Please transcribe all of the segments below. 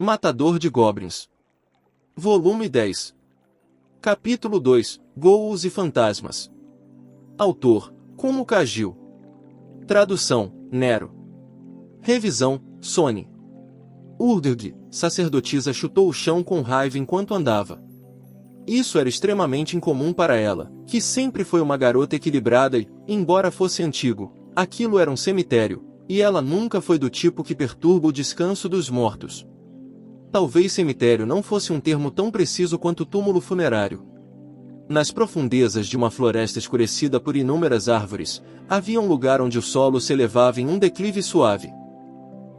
Matador de Goblins. Volume 10. Capítulo 2. Ghouls e Fantasmas. Autor: Kumo Kagil. Tradução: Nero. Revisão: Sony. Urdirg, sacerdotisa, chutou o chão com raiva enquanto andava. Isso era extremamente incomum para ela, que sempre foi uma garota equilibrada e, embora fosse antigo, aquilo era um cemitério, e ela nunca foi do tipo que perturba o descanso dos mortos. Talvez cemitério não fosse um termo tão preciso quanto túmulo funerário. Nas profundezas de uma floresta escurecida por inúmeras árvores, havia um lugar onde o solo se elevava em um declive suave.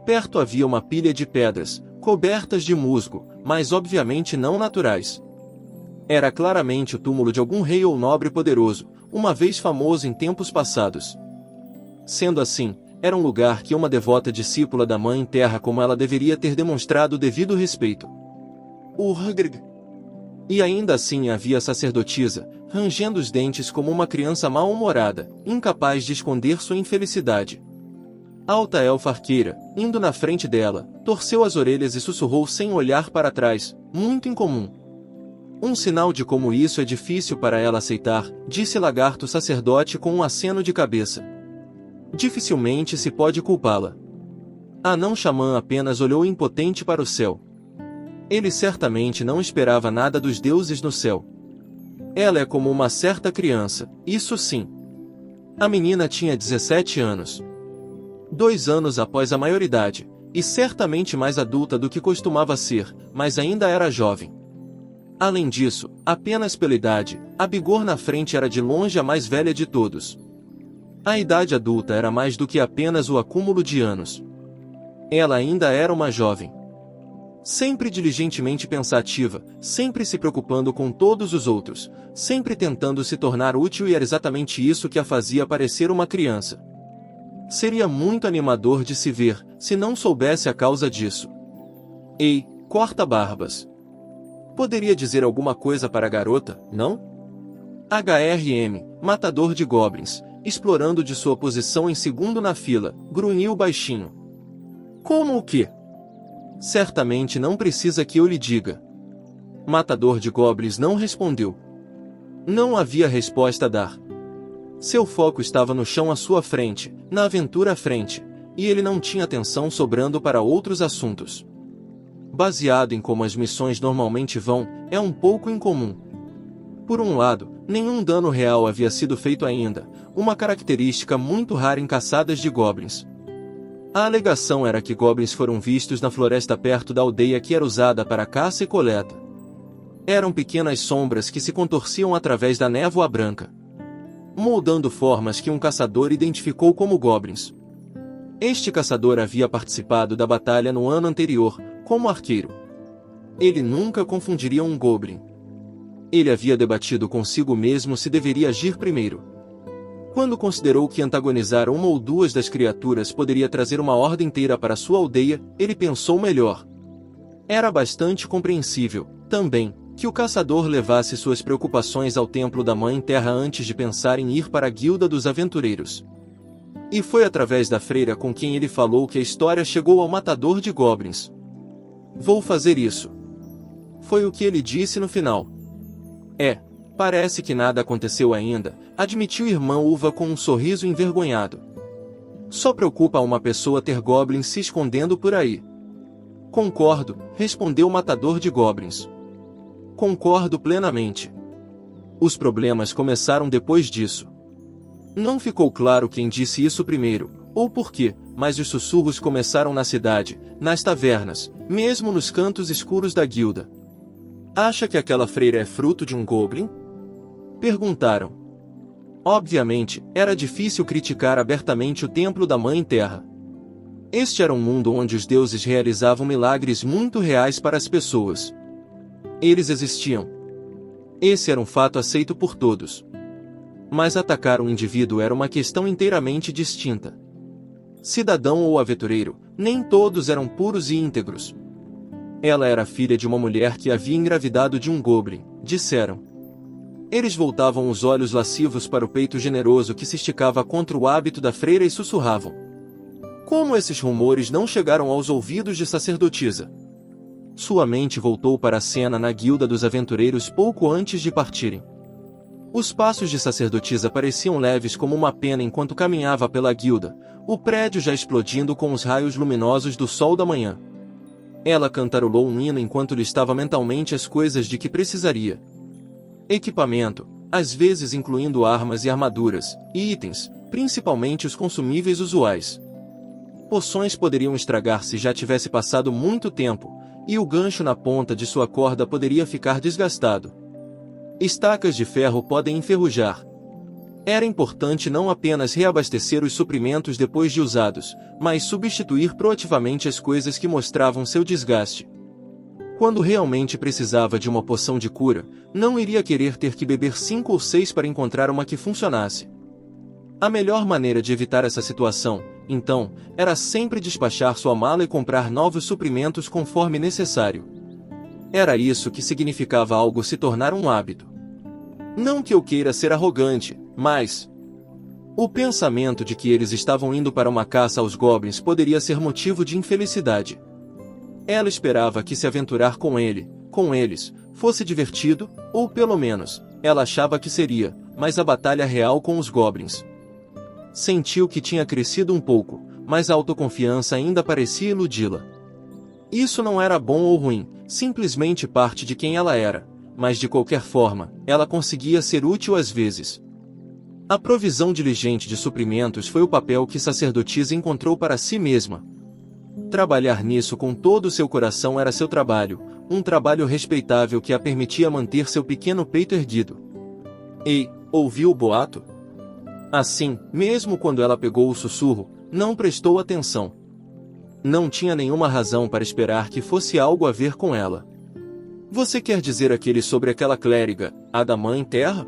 Perto havia uma pilha de pedras, cobertas de musgo, mas obviamente não naturais. Era claramente o túmulo de algum rei ou nobre poderoso, uma vez famoso em tempos passados. Sendo assim, era um lugar que uma devota discípula da Mãe Terra como ela deveria ter demonstrado o devido respeito. Urgrg. E ainda assim havia a sacerdotisa, rangendo os dentes como uma criança mal-humorada, incapaz de esconder sua infelicidade. A alta elfa arqueira, indo na frente dela, torceu as orelhas e sussurrou sem olhar para trás, muito incomum. Um sinal de como isso é difícil para ela aceitar, disse Lagarto sacerdote com um aceno de cabeça. Dificilmente se pode culpá-la. A não xamã apenas olhou impotente para o céu. Ele certamente não esperava nada dos deuses no céu. Ela é como uma certa criança, isso sim. A menina tinha 17 anos. 2 anos após a maioridade, e certamente mais adulta do que costumava ser, mas ainda era jovem. Além disso, apenas pela idade, a Bigor na frente era de longe a mais velha de todos. A idade adulta era mais do que apenas o acúmulo de anos. Ela ainda era uma jovem. Sempre diligentemente pensativa, sempre se preocupando com todos os outros, sempre tentando se tornar útil, e era exatamente isso que a fazia parecer uma criança. Seria muito animador de se ver, se não soubesse a causa disso. Ei, corta-barbas. Poderia dizer alguma coisa para a garota, não? HRM, matador de goblins, explorando de sua posição em segundo na fila, grunhiu baixinho. Como o quê? Certamente não precisa que eu lhe diga. Matador de goblins não respondeu. Não havia resposta a dar. Seu foco estava no chão à sua frente, na aventura à frente, e ele não tinha atenção sobrando para outros assuntos. Baseado em como as missões normalmente vão, é um pouco incomum. Por um lado, nenhum dano real havia sido feito ainda, uma característica muito rara em caçadas de goblins. A alegação era que goblins foram vistos na floresta perto da aldeia que era usada para caça e coleta. Eram pequenas sombras que se contorciam através da névoa branca, moldando formas que um caçador identificou como goblins. Este caçador havia participado da batalha no ano anterior, como arqueiro. Ele nunca confundiria um goblin. Ele havia debatido consigo mesmo se deveria agir primeiro. Quando considerou que antagonizar uma ou duas das criaturas poderia trazer uma horda inteira para sua aldeia, ele pensou melhor. Era bastante compreensível, também, que o caçador levasse suas preocupações ao templo da Mãe Terra antes de pensar em ir para a Guilda dos Aventureiros. E foi através da freira com quem ele falou que a história chegou ao matador de goblins. Vou fazer isso. Foi o que ele disse no final. Parece que nada aconteceu ainda, admitiu irmão Uva com um sorriso envergonhado. Só preocupa a uma pessoa ter goblins se escondendo por aí. Concordo, respondeu o matador de goblins. Concordo plenamente. Os problemas começaram depois disso. Não ficou claro quem disse isso primeiro, ou por quê, mas os sussurros começaram na cidade, nas tavernas, mesmo nos cantos escuros da guilda. Acha que aquela freira é fruto de um goblin? Perguntaram. Obviamente, era difícil criticar abertamente o templo da Mãe Terra. Este era um mundo onde os deuses realizavam milagres muito reais para as pessoas. Eles existiam. Esse era um fato aceito por todos. Mas atacar um indivíduo era uma questão inteiramente distinta. Cidadão ou aventureiro, nem todos eram puros e íntegros. Ela era filha de uma mulher que havia engravidado de um goblin, disseram. Eles voltavam os olhos lascivos para o peito generoso que se esticava contra o hábito da freira e sussurravam. Como esses rumores não chegaram aos ouvidos de sacerdotisa? sua mente voltou para a cena na guilda dos aventureiros pouco antes de partirem. Os passos de sacerdotisa pareciam leves como uma pena enquanto caminhava pela guilda, o prédio já explodindo com os raios luminosos do sol da manhã. Ela cantarolou um hino enquanto listava mentalmente as coisas de que precisaria. Equipamento, às vezes incluindo armas e armaduras, e itens, principalmente os consumíveis usuais. Poções poderiam estragar se já tivesse passado muito tempo, e o gancho na ponta de sua corda poderia ficar desgastado. Estacas de ferro podem enferrujar. Era importante não apenas reabastecer os suprimentos depois de usados, mas substituir proativamente as coisas que mostravam seu desgaste. Quando realmente precisava de uma poção de cura, não iria querer ter que beber 5 ou 6 para encontrar uma que funcionasse. A melhor maneira de evitar essa situação, então, era sempre despachar sua mala e comprar novos suprimentos conforme necessário. Era isso que significava algo se tornar um hábito. Não que eu queira ser arrogante, mas o pensamento de que eles estavam indo para uma caça aos goblins poderia ser motivo de infelicidade. Ela esperava que se aventurar com eles, fosse divertido, ou pelo menos, ela achava que seria, mas a batalha real com os goblins. Sentiu que tinha crescido um pouco, mas a autoconfiança ainda parecia iludi-la. Isso não era bom ou ruim, simplesmente parte de quem ela era, mas de qualquer forma, ela conseguia ser útil às vezes. A provisão diligente de suprimentos foi o papel que sacerdotisa encontrou para si mesma. Trabalhar nisso com todo o seu coração era seu trabalho, um trabalho respeitável que a permitia manter seu pequeno peito erguido. Ei, ouviu o boato? Assim, mesmo quando ela pegou o sussurro, não prestou atenção. Não tinha nenhuma razão para esperar que fosse algo a ver com ela. Você quer dizer aquele sobre aquela clériga, a da Mãe Terra?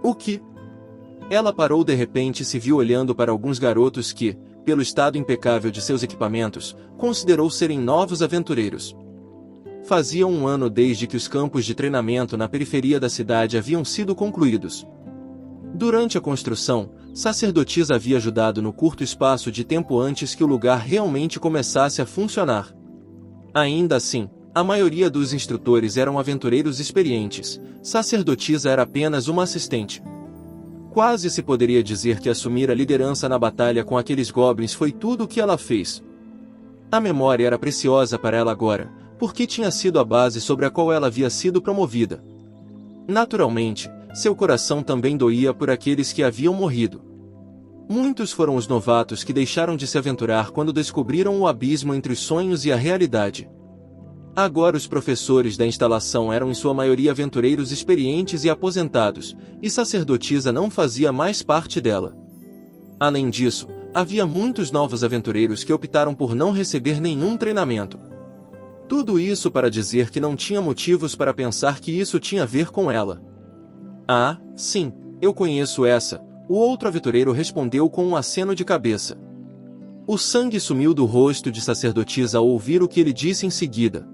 O que? Ela parou de repente e se viu olhando para alguns garotos que, pelo estado impecável de seus equipamentos, considerou serem novos aventureiros. Fazia um ano desde que os campos de treinamento na periferia da cidade haviam sido concluídos. Durante a construção, sacerdotisa havia ajudado no curto espaço de tempo antes que o lugar realmente começasse a funcionar. Ainda assim, a maioria dos instrutores eram aventureiros experientes, sacerdotisa era apenas uma assistente. Quase se poderia dizer que assumir a liderança na batalha com aqueles goblins foi tudo o que ela fez. A memória era preciosa para ela agora, porque tinha sido a base sobre a qual ela havia sido promovida. Naturalmente, seu coração também doía por aqueles que haviam morrido. Muitos foram os novatos que deixaram de se aventurar quando descobriram o abismo entre os sonhos e a realidade. Agora os professores da instalação eram em sua maioria aventureiros experientes e aposentados, e sacerdotisa não fazia mais parte dela. Além disso, havia muitos novos aventureiros que optaram por não receber nenhum treinamento. Tudo isso para dizer que não tinha motivos para pensar que isso tinha a ver com ela. Ah, sim, eu conheço essa, o outro aventureiro respondeu com um aceno de cabeça. O sangue sumiu do rosto de sacerdotisa ao ouvir o que ele disse em seguida.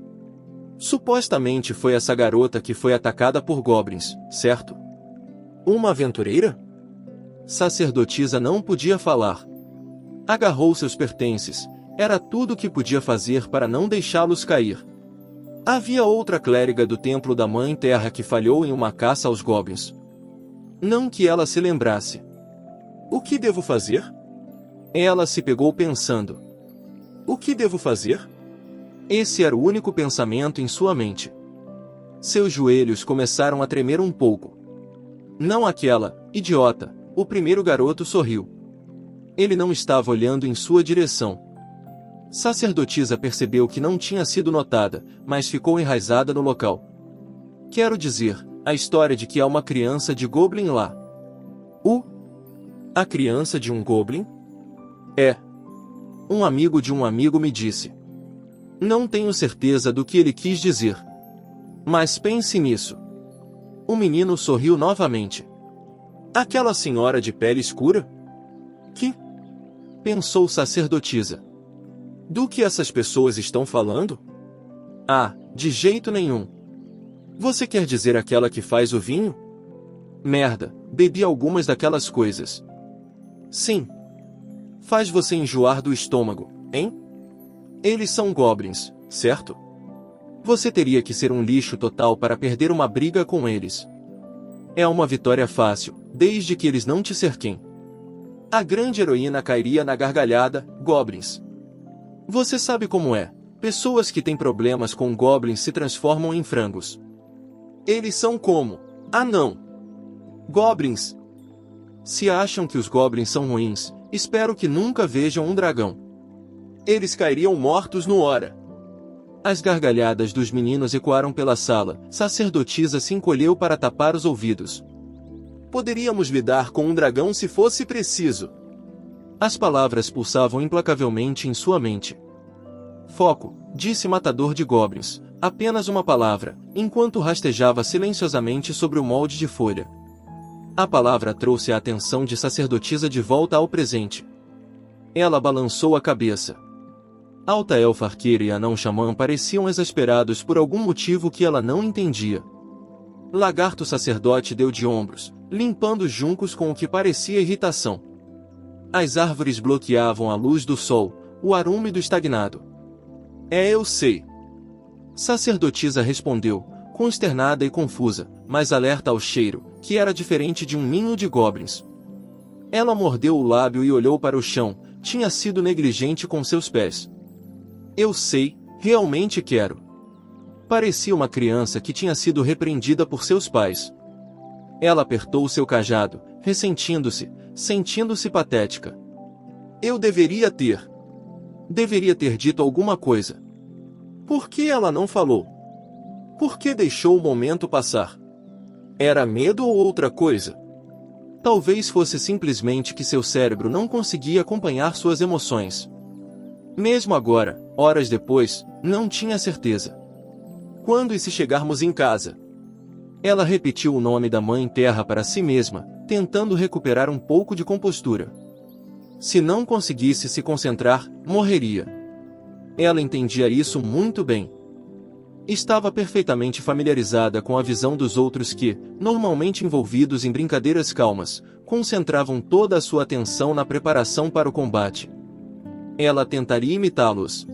Supostamente foi essa garota que foi atacada por goblins, certo? Uma aventureira? Sacerdotisa não podia falar. Agarrou seus pertences, era tudo o que podia fazer para não deixá-los cair. Havia outra clériga do templo da Mãe Terra que falhou em uma caça aos goblins. Não que ela se lembrasse. O que devo fazer? Ela se pegou pensando. O que devo fazer? Esse era o único pensamento em sua mente. Seus joelhos começaram a tremer um pouco. Não aquela, idiota, o primeiro garoto sorriu. Ele não estava olhando em sua direção. Sacerdotisa percebeu que não tinha sido notada, mas ficou enraizada no local. Quero dizer, a história de que há uma criança de goblin lá. A criança de um goblin? É. Um amigo de um amigo me disse. Não tenho certeza do que ele quis dizer. Mas pense nisso. O menino sorriu novamente. Aquela senhora de pele escura? Que? Pensou sacerdotisa. Do que essas pessoas estão falando? Ah, de jeito nenhum. Você quer dizer aquela que faz o vinho? Merda, bebi algumas daquelas coisas. Sim. Faz você enjoar do estômago, hein? Eles são goblins, certo? Você teria que ser um lixo total para perder uma briga com eles. É uma vitória fácil, desde que eles não te cerquem. A grande heroína cairia na gargalhada. Goblins. Você sabe como é. Pessoas que têm problemas com goblins se transformam em frangos. Eles são como? Ah não! Goblins. Se acham que os goblins são ruins, espero que nunca vejam um dragão. Eles cairiam mortos no hora. As gargalhadas dos meninos ecoaram pela sala. Sacerdotisa se encolheu para tapar os ouvidos. Poderíamos lidar com um dragão se fosse preciso. As palavras pulsavam implacavelmente em sua mente. Foco, disse Matador de Goblins. Apenas uma palavra, enquanto rastejava silenciosamente sobre o molde de folha. A palavra trouxe a atenção de Sacerdotisa de volta ao presente. Ela balançou a cabeça. Alta Elfa Arqueira e Anão Xamã pareciam exasperados por algum motivo que ela não entendia. Lagarto Sacerdote deu de ombros, limpando os juncos com o que parecia irritação. As árvores bloqueavam a luz do sol, o ar úmido estagnado. Eu sei. Sacerdotisa respondeu, consternada e confusa, mas alerta ao cheiro, que era diferente de um ninho de goblins. Ela mordeu o lábio e olhou para o chão. Tinha sido negligente com seus pés. Eu sei, realmente quero. Parecia uma criança que tinha sido repreendida por seus pais. Ela apertou seu cajado, ressentindo-se, sentindo-se patética. Eu deveria ter dito alguma coisa. Por que ela não falou? Por que deixou o momento passar? Era medo ou outra coisa? Talvez fosse simplesmente que seu cérebro não conseguia acompanhar suas emoções. Mesmo agora, horas depois, não tinha certeza. Quando e se chegarmos em casa? Ela repetiu o nome da Mãe Terra para si mesma, tentando recuperar um pouco de compostura. Se não conseguisse se concentrar, morreria. Ela entendia isso muito bem. Estava perfeitamente familiarizada com a visão dos outros que, normalmente envolvidos em brincadeiras calmas, concentravam toda a sua atenção na preparação para o combate. Ela tentaria imitá-los.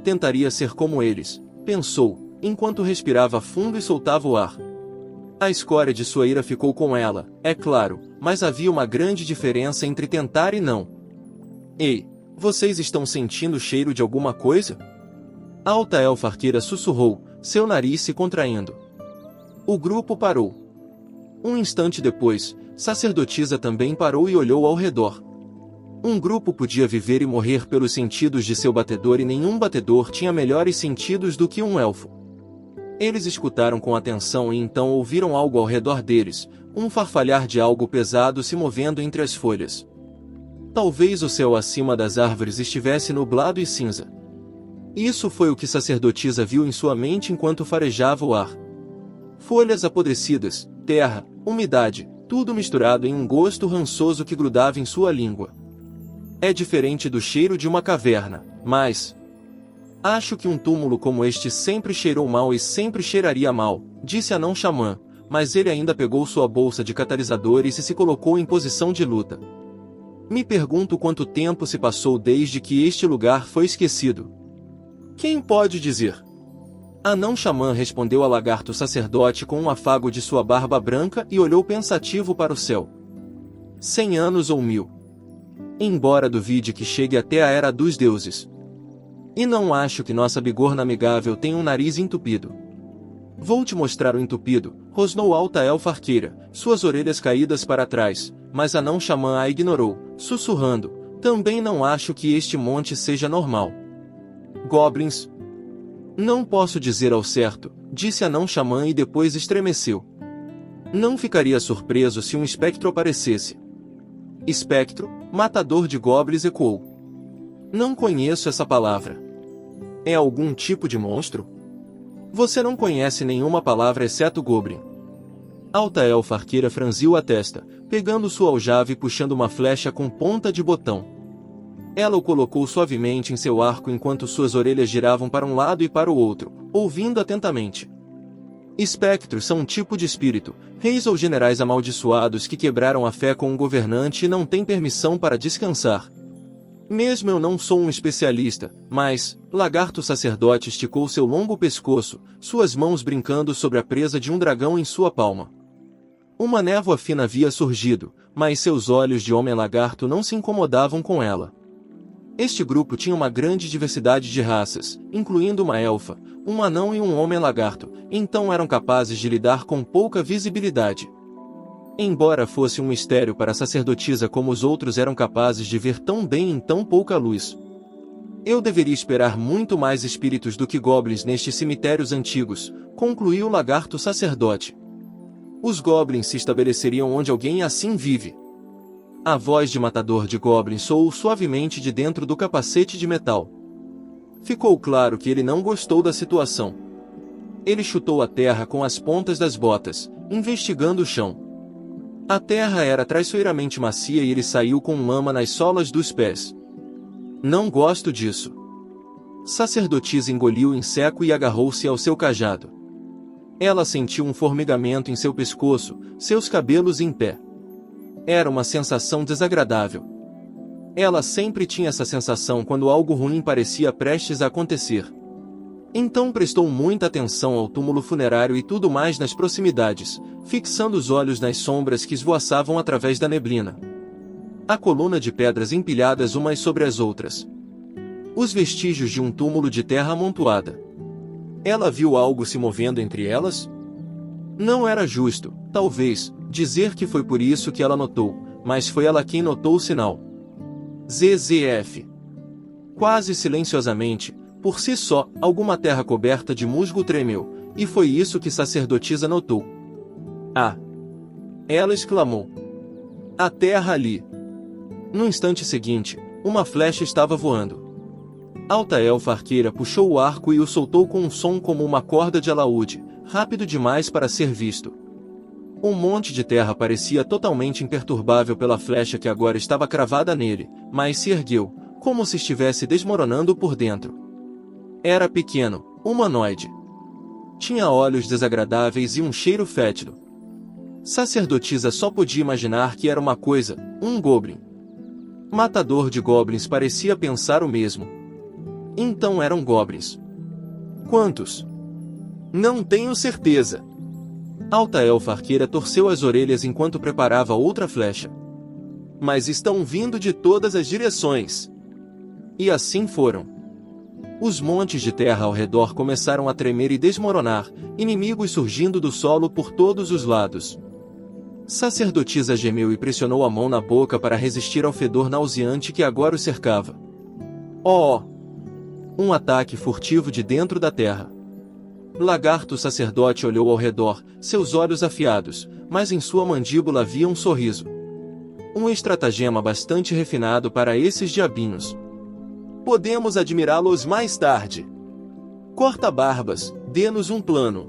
Tentaria ser como eles, pensou, enquanto respirava fundo e soltava o ar. A escória de sua ira ficou com ela, é claro, mas havia uma grande diferença entre tentar e não. Ei, vocês estão sentindo o cheiro de alguma coisa? A Alta Elfa Arqueira sussurrou, seu nariz se contraindo. O grupo parou. Um instante depois, Sacerdotisa também parou e olhou ao redor. Um grupo podia viver e morrer pelos sentidos de seu batedor e nenhum batedor tinha melhores sentidos do que um elfo. Eles escutaram com atenção e então ouviram algo ao redor deles, um farfalhar de algo pesado se movendo entre as folhas. Talvez o céu acima das árvores estivesse nublado e cinza. Isso foi o que Sacerdotisa viu em sua mente enquanto farejava o ar. Folhas apodrecidas, terra, umidade, tudo misturado em um gosto rançoso que grudava em sua língua. É diferente do cheiro de uma caverna, mas... Acho que um túmulo como este sempre cheirou mal e sempre cheiraria mal, disse Anão Xamã, mas ele ainda pegou sua bolsa de catalisadores e se colocou em posição de luta. Me pergunto quanto tempo se passou desde que este lugar foi esquecido. Quem pode dizer? Anão Xamã respondeu a Lagarto Sacerdote com um afago de sua barba branca e olhou pensativo para o céu. 100 anos ou 1000. Embora duvide que chegue até a Era dos Deuses. E não acho que nossa bigorna amigável tenha um nariz entupido. Vou te mostrar o entupido, rosnou Alta Elfa Arqueira, suas orelhas caídas para trás, mas Anão Xamã a ignorou, sussurrando, também não acho que este monte seja normal. Goblins? Não posso dizer ao certo, disse Anão Xamã e depois estremeceu. Não ficaria surpreso se um espectro aparecesse. Espectro, matador de goblins ecoou. Não conheço essa palavra. É algum tipo de monstro? Você não conhece nenhuma palavra exceto goblin. Alta Elfa Arqueira franziu a testa, pegando sua aljava e puxando uma flecha com ponta de botão. Ela o colocou suavemente em seu arco enquanto suas orelhas giravam para um lado e para o outro, ouvindo atentamente. Espectros são um tipo de espírito, reis ou generais amaldiçoados que quebraram a fé com um governante e não têm permissão para descansar. Mesmo eu não sou um especialista, mas, lagarto sacerdote esticou seu longo pescoço, suas mãos brincando sobre a presa de um dragão em sua palma. Uma névoa fina havia surgido, mas seus olhos de homem-lagarto não se incomodavam com ela. Este grupo tinha uma grande diversidade de raças, incluindo uma elfa, um anão e um homem-lagarto, então eram capazes de lidar com pouca visibilidade. Embora fosse um mistério para a sacerdotisa como os outros eram capazes de ver tão bem em tão pouca luz. Eu deveria esperar muito mais espíritos do que goblins nestes cemitérios antigos, concluiu o lagarto sacerdote. Os goblins se estabeleceriam onde alguém assim vive. A voz de matador de goblins soou suavemente de dentro do capacete de metal. Ficou claro que ele não gostou da situação. Ele chutou a terra com as pontas das botas, investigando o chão. A terra era traiçoeiramente macia e ele saiu com lama nas solas dos pés. Não gosto disso. Sacerdotisa engoliu em seco e agarrou-se ao seu cajado. Ela sentiu um formigamento em seu pescoço, seus cabelos em pé. Era uma sensação desagradável. Ela sempre tinha essa sensação quando algo ruim parecia prestes a acontecer. Então prestou muita atenção ao túmulo funerário e tudo mais nas proximidades, fixando os olhos nas sombras que esvoaçavam através da neblina. A coluna de pedras empilhadas umas sobre as outras. Os vestígios de um túmulo de terra amontoada. Ela viu algo se movendo entre elas? Não era justo, talvez, dizer que foi por isso que ela notou, mas foi ela quem notou o sinal. ZZF. Quase silenciosamente, por si só, alguma terra coberta de musgo tremeu, e foi isso que sacerdotisa notou. Ah! Ela exclamou. A terra ali! No instante seguinte, uma flecha estava voando. Alta elfa arqueira puxou o arco e o soltou com um som como uma corda de alaúde, rápido demais para ser visto. Um monte de terra parecia totalmente imperturbável pela flecha que agora estava cravada nele, mas se ergueu, como se estivesse desmoronando por dentro. Era pequeno, humanoide. Tinha olhos desagradáveis e um cheiro fétido. Sacerdotisa só podia imaginar que era uma coisa, um goblin. Matador de goblins parecia pensar o mesmo. Então eram goblins. Quantos? Não tenho certeza. Alta elfa arqueira torceu as orelhas enquanto preparava outra flecha. Mas estão vindo de todas as direções. E assim foram. Os montes de terra ao redor começaram a tremer e desmoronar, inimigos surgindo do solo por todos os lados. Sacerdotisa gemeu e pressionou a mão na boca para resistir ao fedor nauseante que agora o cercava. Oh! Um ataque furtivo de dentro da terra. Lagarto sacerdote olhou ao redor, seus olhos afiados, mas em sua mandíbula havia um sorriso. Um estratagema bastante refinado para esses diabinhos. Podemos admirá-los mais tarde. Corta-barbas, dê-nos um plano.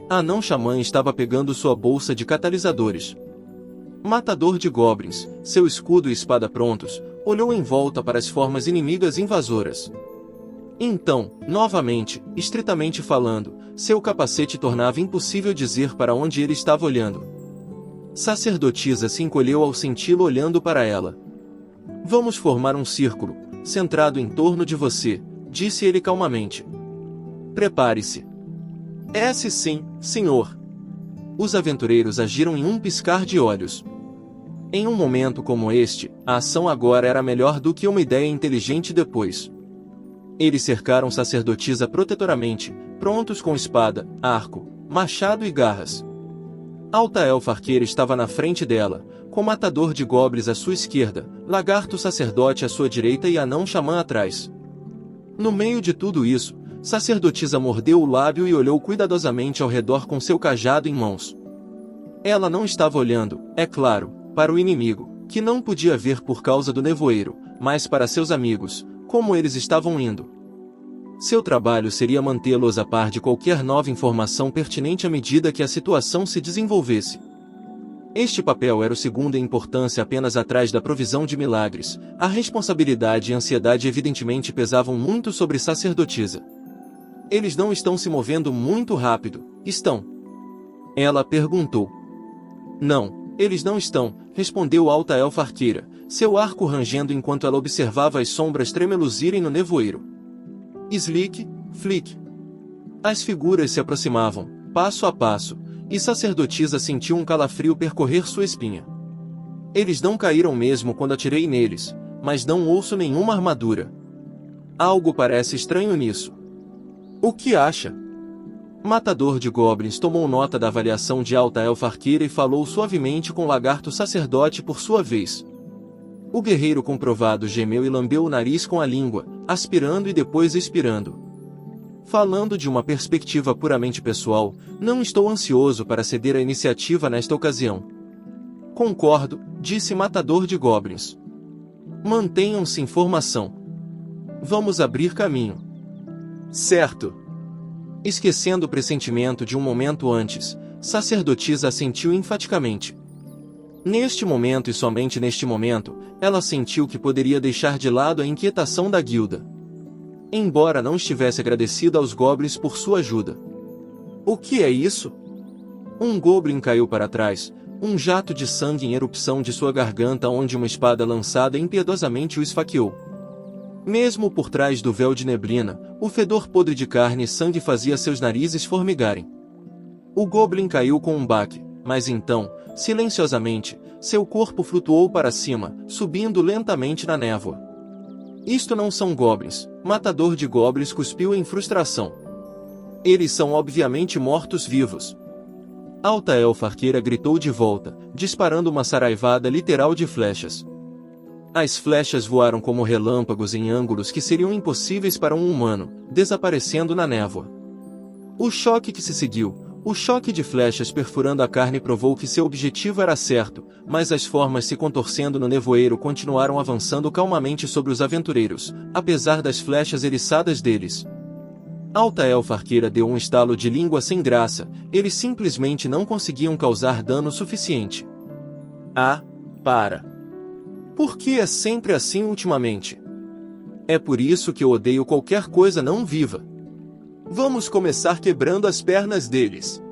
A anão xamã estava pegando sua bolsa de catalisadores. Matador de goblins, seu escudo e espada prontos, olhou em volta para as formas inimigas invasoras. Então, novamente, estritamente falando, seu capacete tornava impossível dizer para onde ele estava olhando. Sacerdotisa se encolheu ao senti-lo olhando para ela. Vamos formar um círculo, centrado em torno de você, disse ele calmamente. Prepare-se. Sim, senhor. Os aventureiros agiram em um piscar de olhos. Em um momento como este, a ação agora era melhor do que uma ideia inteligente depois. Eles cercaram sacerdotisa protetoramente, prontos com espada, arco, machado e garras. Alta elfa arqueira estava na frente dela, com matador de goblins à sua esquerda, lagarto sacerdote à sua direita e anão xamã atrás. No meio de tudo isso, sacerdotisa mordeu o lábio e olhou cuidadosamente ao redor com seu cajado em mãos. Ela não estava olhando, é claro, para o inimigo, que não podia ver por causa do nevoeiro, mas para seus amigos, como eles estavam indo. Seu trabalho seria mantê-los a par de qualquer nova informação pertinente à medida que a situação se desenvolvesse. Este papel era o segundo em importância apenas atrás da provisão de milagres. A responsabilidade e a ansiedade evidentemente pesavam muito sobre sacerdotisa. Eles não estão se movendo muito rápido, estão? Ela perguntou. Não. Eles não estão, respondeu a alta elfa arqueira, seu arco rangendo enquanto ela observava as sombras tremeluzirem no nevoeiro. Slick, flick. As figuras se aproximavam, passo a passo, e sacerdotisa sentiu um calafrio percorrer sua espinha. Eles não caíram mesmo quando atirei neles, mas não ouço nenhuma armadura. Algo parece estranho nisso. O que acha? Matador de Goblins tomou nota da avaliação de alta elfa arqueira e falou suavemente com o lagarto sacerdote por sua vez. O guerreiro comprovado gemeu e lambeu o nariz com a língua, aspirando e depois expirando. Falando de uma perspectiva puramente pessoal, não estou ansioso para ceder a iniciativa nesta ocasião. Concordo, disse Matador de Goblins. Mantenham-se em formação. Vamos abrir caminho. Certo. Esquecendo o pressentimento de um momento antes, sacerdotisa assentiu enfaticamente. Neste momento e somente neste momento, ela sentiu que poderia deixar de lado a inquietação da guilda. Embora não estivesse agradecida aos goblins por sua ajuda. O que é isso? Um goblin caiu para trás, um jato de sangue em erupção de sua garganta onde uma espada lançada impiedosamente o esfaqueou. Mesmo por trás do véu de neblina, o fedor podre de carne e sangue fazia seus narizes formigarem. O goblin caiu com um baque, mas então, silenciosamente, seu corpo flutuou para cima, subindo lentamente na névoa. Isto não são goblins, Matador de Goblins cuspiu em frustração. Eles são obviamente mortos-vivos. Alta elfa arqueira gritou de volta, disparando uma saraivada literal de flechas. As flechas voaram como relâmpagos em ângulos que seriam impossíveis para um humano, desaparecendo na névoa. O choque que se seguiu, o choque de flechas perfurando a carne provou que seu objetivo era certo, mas as formas se contorcendo no nevoeiro continuaram avançando calmamente sobre os aventureiros, apesar das flechas eriçadas deles. Alta elfa arqueira deu um estalo de língua sem graça, eles simplesmente não conseguiam causar dano suficiente. Ah, para! Por que é sempre assim ultimamente? É por isso que eu odeio qualquer coisa não viva. Vamos começar quebrando as pernas deles.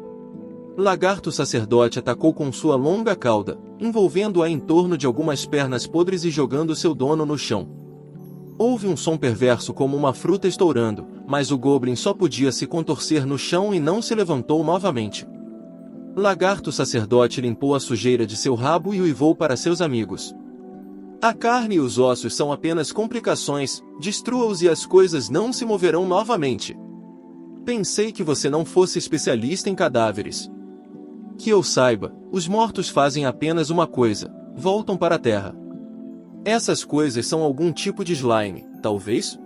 Lagarto sacerdote atacou com sua longa cauda, envolvendo-a em torno de algumas pernas podres e jogando seu dono no chão. Houve um som perverso como uma fruta estourando, mas o goblin só podia se contorcer no chão e não se levantou novamente. Lagarto sacerdote limpou a sujeira de seu rabo e uivou para seus amigos. A carne e os ossos são apenas complicações, destrua-os e as coisas não se moverão novamente. Pensei que você não fosse especialista em cadáveres. Que eu saiba, os mortos fazem apenas uma coisa, voltam para a terra. Essas coisas são algum tipo de slime, talvez?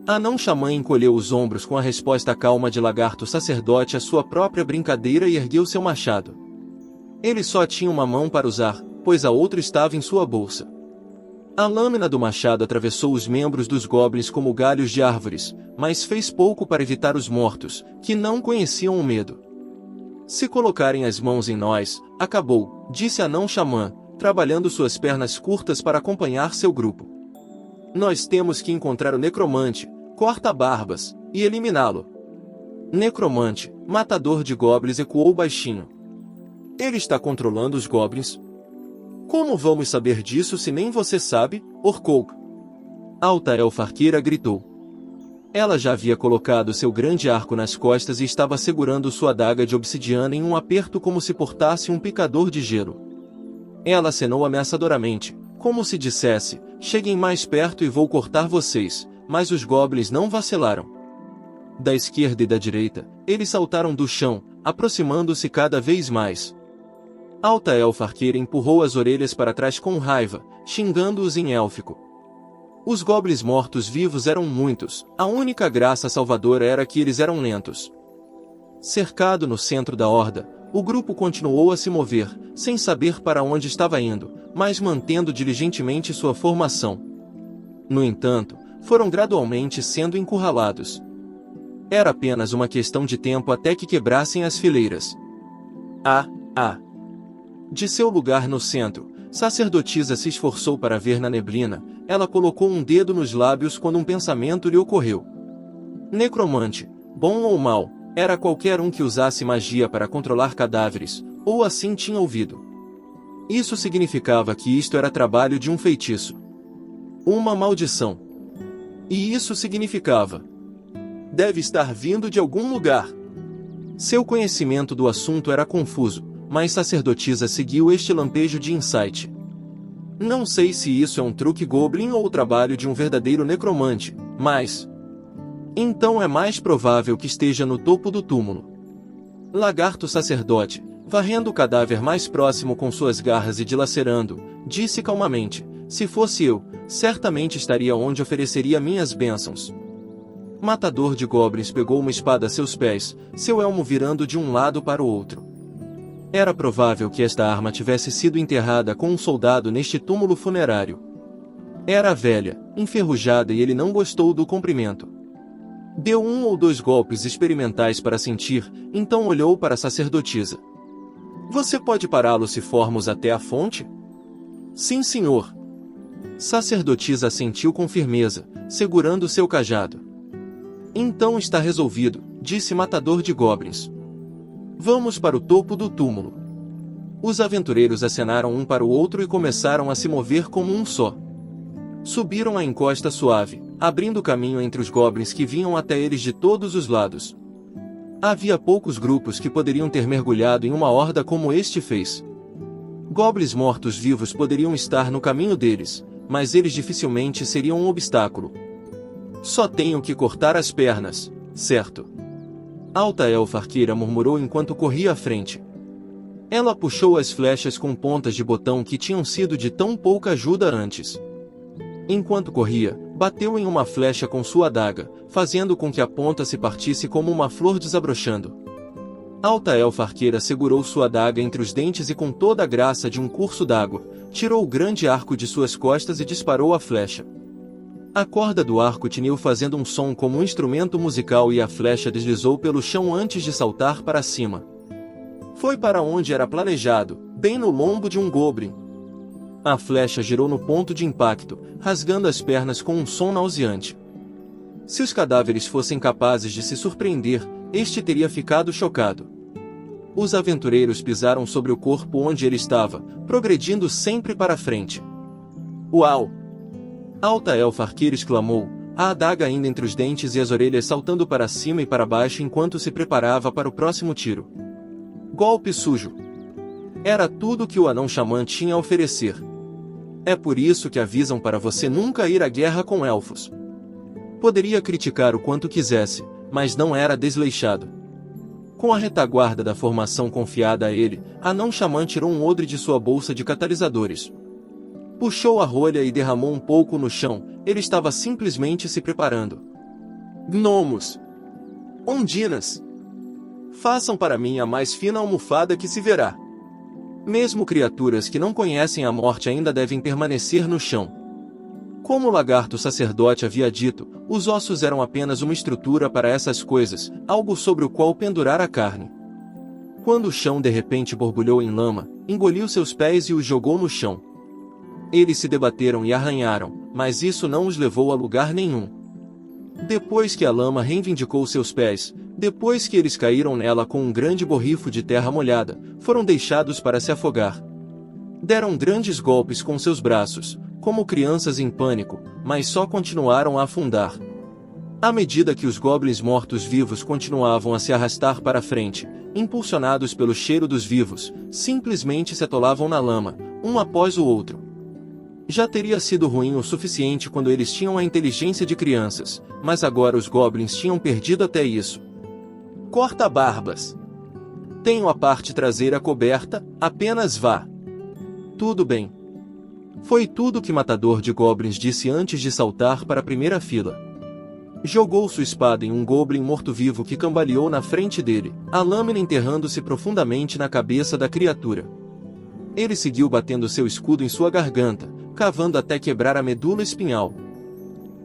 Anão Xamã encolheu os ombros com a resposta calma de lagarto sacerdote à sua própria brincadeira e ergueu seu machado. Ele só tinha uma mão para usar, pois a outra estava em sua bolsa. A lâmina do machado atravessou os membros dos goblins como galhos de árvores, mas fez pouco para evitar os mortos, que não conheciam o medo. Se colocarem as mãos em nós, acabou, disse Anão Xamã, trabalhando suas pernas curtas para acompanhar seu grupo. Nós temos que encontrar o necromante, corta-barbas, e eliminá-lo. Necromante, matador de goblins, ecoou baixinho. Ele está controlando os goblins? Como vamos saber disso se nem você sabe, Orkouk? Alta elfa arqueira gritou. Ela já havia colocado seu grande arco nas costas e estava segurando sua adaga de obsidiana em um aperto como se portasse um picador de gelo. Ela acenou ameaçadoramente, como se dissesse, cheguem mais perto e vou cortar vocês, mas os goblins não vacilaram. Da esquerda e da direita, eles saltaram do chão, aproximando-se cada vez mais. Alta elfa arqueira empurrou as orelhas para trás com raiva, xingando-os em élfico. Os goblins mortos-vivos eram muitos, a única graça salvadora era que eles eram lentos. Cercado no centro da horda, o grupo continuou a se mover, sem saber para onde estava indo, mas mantendo diligentemente sua formação. No entanto, foram gradualmente sendo encurralados. Era apenas uma questão de tempo até que quebrassem as fileiras. De seu lugar no centro, sacerdotisa se esforçou para ver na neblina, ela colocou um dedo nos lábios quando um pensamento lhe ocorreu. Necromante, bom ou mau, era qualquer um que usasse magia para controlar cadáveres, ou assim tinha ouvido. Isso significava que isto era trabalho de um feitiço. Uma maldição. E isso significava: deve estar vindo de algum lugar. Seu conhecimento do assunto era confuso, mas sacerdotisa seguiu este lampejo de insight. Não sei se isso é um truque goblin ou o trabalho de um verdadeiro necromante, mas... então é mais provável que esteja no topo do túmulo. Lagarto sacerdote, varrendo o cadáver mais próximo com suas garras e dilacerando, disse calmamente: se fosse eu, certamente estaria onde ofereceria minhas bênçãos. Matador de goblins pegou uma espada a seus pés, seu elmo virando de um lado para o outro. Era provável que esta arma tivesse sido enterrada com um soldado neste túmulo funerário. Era velha, enferrujada e ele não gostou do comprimento. Deu 1 ou 2 golpes experimentais para sentir, então olhou para a sacerdotisa. Você pode pará-lo se formos até a fonte? Sim, senhor. Sacerdotisa assentiu com firmeza, segurando seu cajado. Então está resolvido, disse Matador de Goblins. Vamos para o topo do túmulo. Os aventureiros acenaram um para o outro e começaram a se mover como um só. Subiram a encosta suave, abrindo caminho entre os goblins que vinham até eles de todos os lados. Havia poucos grupos que poderiam ter mergulhado em uma horda como este fez. Goblins mortos-vivos poderiam estar no caminho deles, mas eles dificilmente seriam um obstáculo. Só tenho que cortar as pernas, certo? Alta elfa arqueira murmurou enquanto corria à frente. Ela puxou as flechas com pontas de botão que tinham sido de tão pouca ajuda antes. Enquanto corria, bateu em uma flecha com sua adaga, fazendo com que a ponta se partisse como uma flor desabrochando. Alta elfa arqueira segurou sua adaga entre os dentes e com toda a graça de um curso d'água, tirou o grande arco de suas costas e disparou a flecha. A corda do arco tiniu fazendo um som como um instrumento musical e a flecha deslizou pelo chão antes de saltar para cima. Foi para onde era planejado, bem no lombo de um goblin. A flecha girou no ponto de impacto, rasgando as pernas com um som nauseante. Se os cadáveres fossem capazes de se surpreender, este teria ficado chocado. Os aventureiros pisaram sobre o corpo onde ele estava, progredindo sempre para frente. Uau! Alta elfa arqueira exclamou, a adaga ainda entre os dentes e as orelhas saltando para cima e para baixo enquanto se preparava para o próximo tiro. Golpe sujo. Era tudo que o anão xamã tinha a oferecer. É por isso que avisam para você nunca ir à guerra com elfos. Poderia criticar o quanto quisesse, mas não era desleixado. Com a retaguarda da formação confiada a ele, anão xamã tirou um odre de sua bolsa de catalisadores. Puxou a rolha e derramou um pouco no chão, ele estava simplesmente se preparando. Gnomos! Ondinas! Façam para mim a mais fina almofada que se verá. Mesmo criaturas que não conhecem a morte ainda devem permanecer no chão. Como o lagarto sacerdote havia dito, os ossos eram apenas uma estrutura para essas coisas, algo sobre o qual pendurar a carne. Quando o chão de repente borbulhou em lama, engoliu seus pés e os jogou no chão. Eles se debateram e arranharam, mas isso não os levou a lugar nenhum. Depois que a lama reivindicou seus pés, depois que eles caíram nela com um grande borrifo de terra molhada, foram deixados para se afogar. Deram grandes golpes com seus braços, como crianças em pânico, mas só continuaram a afundar. À medida que os goblins mortos-vivos continuavam a se arrastar para frente, impulsionados pelo cheiro dos vivos, simplesmente se atolavam na lama, um após o outro. Já teria sido ruim o suficiente quando eles tinham a inteligência de crianças, mas agora os goblins tinham perdido até isso. Corta-barbas. Tenho a parte traseira coberta, apenas vá. Tudo bem. Foi tudo que Matador de Goblins disse antes de saltar para a primeira fila. Jogou sua espada em um goblin morto-vivo que cambaleou na frente dele, a lâmina enterrando-se profundamente na cabeça da criatura. Ele seguiu batendo seu escudo em sua garganta, cavando até quebrar a medula espinhal.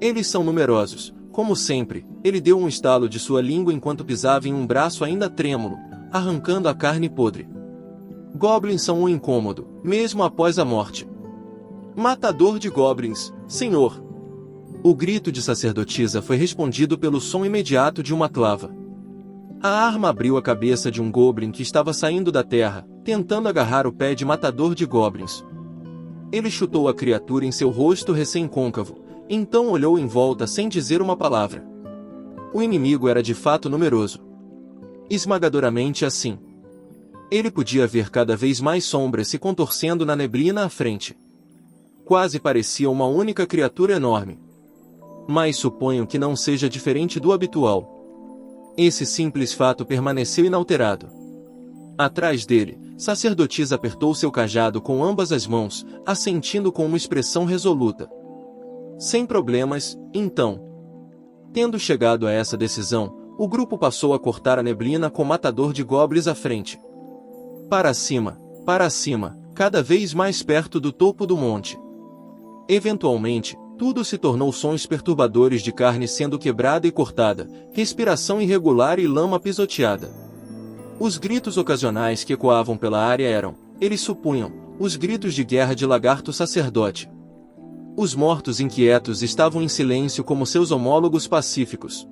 Eles são numerosos, como sempre. Ele deu um estalo de sua língua enquanto pisava em um braço ainda trêmulo, arrancando a carne podre. Goblins são um incômodo, mesmo após a morte. Matador de goblins, senhor! O grito de sacerdotisa foi respondido pelo som imediato de uma clava. A arma abriu a cabeça de um goblin que estava saindo da terra, tentando agarrar o pé de matador de goblins. Ele chutou a criatura em seu rosto recém-côncavo, então olhou em volta sem dizer uma palavra. O inimigo era de fato numeroso. Esmagadoramente assim. Ele podia ver cada vez mais sombras se contorcendo na neblina à frente. Quase parecia uma única criatura enorme. Mas suponho que não seja diferente do habitual. Esse simples fato permaneceu inalterado. Atrás dele, sacerdotisa apertou seu cajado com ambas as mãos, assentindo com uma expressão resoluta. Sem problemas, então. Tendo chegado a essa decisão, o grupo passou a cortar a neblina com o matador de goblins à frente. Para cima, cada vez mais perto do topo do monte. Eventualmente, tudo se tornou sons perturbadores de carne sendo quebrada e cortada, respiração irregular e lama pisoteada. Os gritos ocasionais que ecoavam pela área eram, eles supunham, os gritos de guerra de lagarto sacerdote. Os mortos inquietos estavam em silêncio como seus homólogos pacíficos.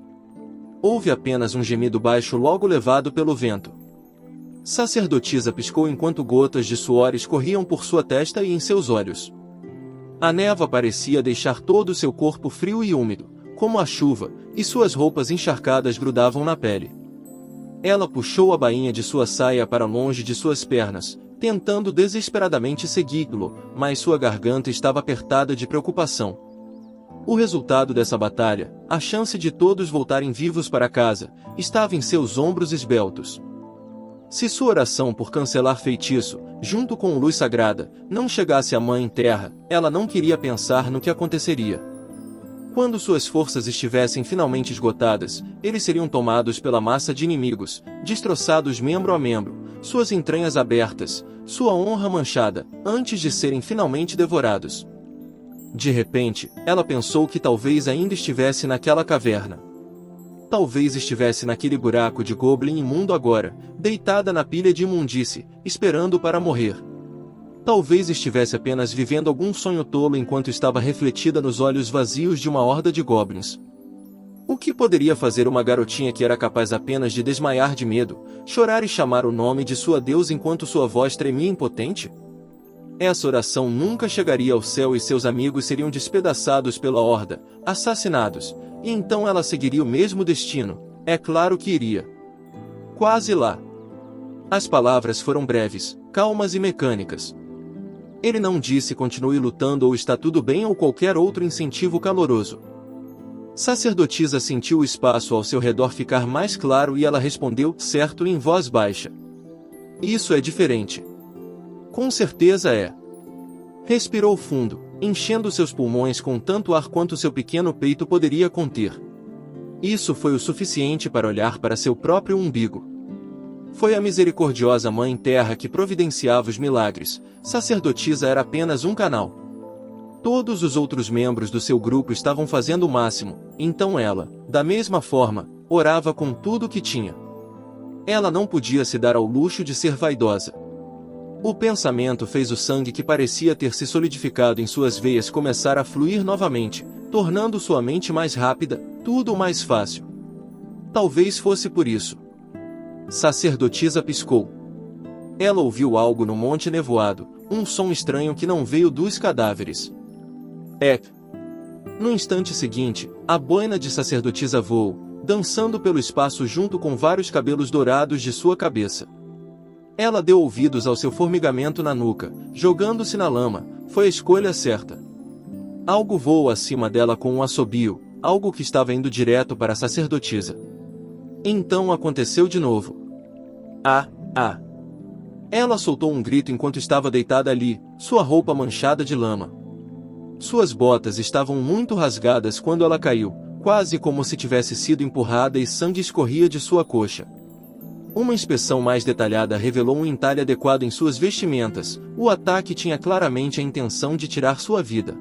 Houve apenas um gemido baixo logo levado pelo vento. Sacerdotisa piscou enquanto gotas de suor escorriam por sua testa e em seus olhos. A névoa parecia deixar todo o seu corpo frio e úmido, como a chuva, e suas roupas encharcadas grudavam na pele. Ela puxou a bainha de sua saia para longe de suas pernas, tentando desesperadamente segui-lo, mas sua garganta estava apertada de preocupação. O resultado dessa batalha, a chance de todos voltarem vivos para casa, estava em seus ombros esbeltos. Se sua oração por cancelar feitiço, junto com luz sagrada, não chegasse à Mãe Terra, ela não queria pensar no que aconteceria. Quando suas forças estivessem finalmente esgotadas, eles seriam tomados pela massa de inimigos, destroçados membro a membro, suas entranhas abertas, sua honra manchada, antes de serem finalmente devorados. De repente, ela pensou que talvez ainda estivesse naquela caverna. Talvez estivesse naquele buraco de goblin imundo agora, deitada na pilha de imundície, esperando para morrer. Talvez estivesse apenas vivendo algum sonho tolo enquanto estava refletida nos olhos vazios de uma horda de goblins. O que poderia fazer uma garotinha que era capaz apenas de desmaiar de medo, chorar e chamar o nome de sua deusa enquanto sua voz tremia impotente? Essa oração nunca chegaria ao céu e seus amigos seriam despedaçados pela horda, assassinados, e então ela seguiria o mesmo destino, é claro que iria. Quase lá. As palavras foram breves, calmas e mecânicas. Ele não disse continue lutando ou está tudo bem ou qualquer outro incentivo caloroso. Sacerdotisa sentiu o espaço ao seu redor ficar mais claro e ela respondeu, certo, em voz baixa. Isso é diferente. Com certeza é. Respirou fundo, enchendo seus pulmões com tanto ar quanto seu pequeno peito poderia conter. Isso foi o suficiente para olhar para seu próprio umbigo. Foi a misericordiosa Mãe Terra que providenciava os milagres, sacerdotisa era apenas um canal. Todos os outros membros do seu grupo estavam fazendo o máximo, então ela, da mesma forma, orava com tudo o que tinha. Ela não podia se dar ao luxo de ser vaidosa. O pensamento fez o sangue que parecia ter se solidificado em suas veias começar a fluir novamente, tornando sua mente mais rápida, tudo mais fácil. Talvez fosse por isso. Sacerdotisa piscou. Ela ouviu algo no monte nevoado, um som estranho que não veio dos cadáveres. No instante seguinte, a boina de sacerdotisa voou, dançando pelo espaço junto com vários cabelos dourados de sua cabeça. Ela deu ouvidos ao seu formigamento na nuca, jogando-se na lama, foi a escolha certa. Algo voou acima dela com um assobio, algo que estava indo direto para a sacerdotisa. Então aconteceu de novo. Ela soltou um grito enquanto estava deitada ali, sua roupa manchada de lama. Suas botas estavam muito rasgadas quando ela caiu, quase como se tivesse sido empurrada e sangue escorria de sua coxa. Uma inspeção mais detalhada revelou um entalhe adequado em suas vestimentas, o ataque tinha claramente a intenção de tirar sua vida.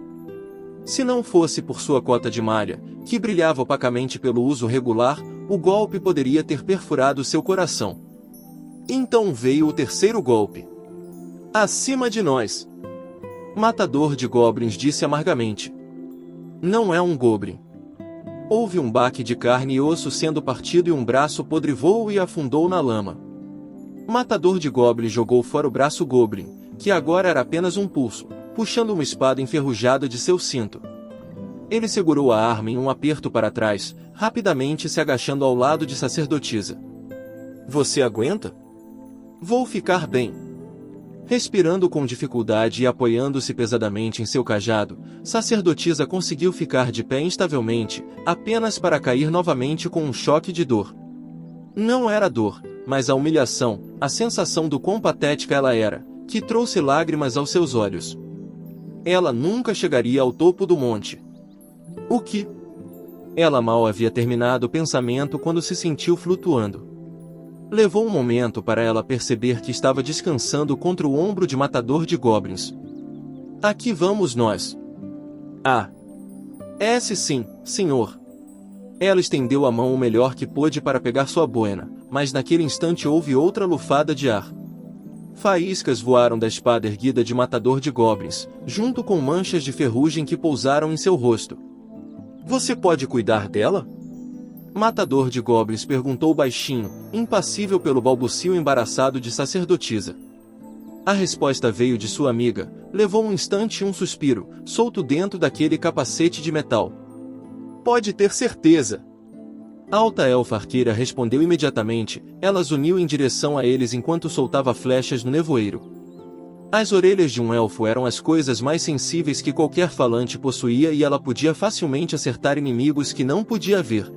Se não fosse por sua cota de malha, que brilhava opacamente pelo uso regular, o golpe poderia ter perfurado seu coração. Então veio o terceiro golpe. Acima de nós! Matador de goblins disse amargamente. Não é um goblin. Houve um baque de carne e osso sendo partido e um braço podre voou e afundou na lama. Matador de Goblins jogou fora o braço Goblin, que agora era apenas um pulso, puxando uma espada enferrujada de seu cinto. Ele segurou a arma em um aperto para trás, rapidamente se agachando ao lado de sacerdotisa. Você aguenta? Vou ficar bem. Respirando com dificuldade e apoiando-se pesadamente em seu cajado, sacerdotisa conseguiu ficar de pé instavelmente, apenas para cair novamente com um choque de dor. Não era dor, mas a humilhação, a sensação do quão patética ela era, que trouxe lágrimas aos seus olhos. Ela nunca chegaria ao topo do monte. O que? Ela mal havia terminado o pensamento quando se sentiu flutuando. Levou um momento para ela perceber que estava descansando contra o ombro de Matador de Goblins. Aqui vamos nós. Ah! Sim, senhor. Ela estendeu a mão o melhor que pôde para pegar sua boina, mas naquele instante houve outra lufada de ar. Faíscas voaram da espada erguida de Matador de Goblins, junto com manchas de ferrugem que pousaram em seu rosto. Você pode cuidar dela? Matador de Goblins perguntou baixinho, impassível pelo balbucio embaraçado de sacerdotisa. A resposta veio de sua amiga, levou um instante e um suspiro, solto dentro daquele capacete de metal. Pode ter certeza. A alta elfa arqueira respondeu imediatamente, ela uniu em direção a eles enquanto soltava flechas no nevoeiro. As orelhas de um elfo eram as coisas mais sensíveis que qualquer falante possuía e ela podia facilmente acertar inimigos que não podia ver.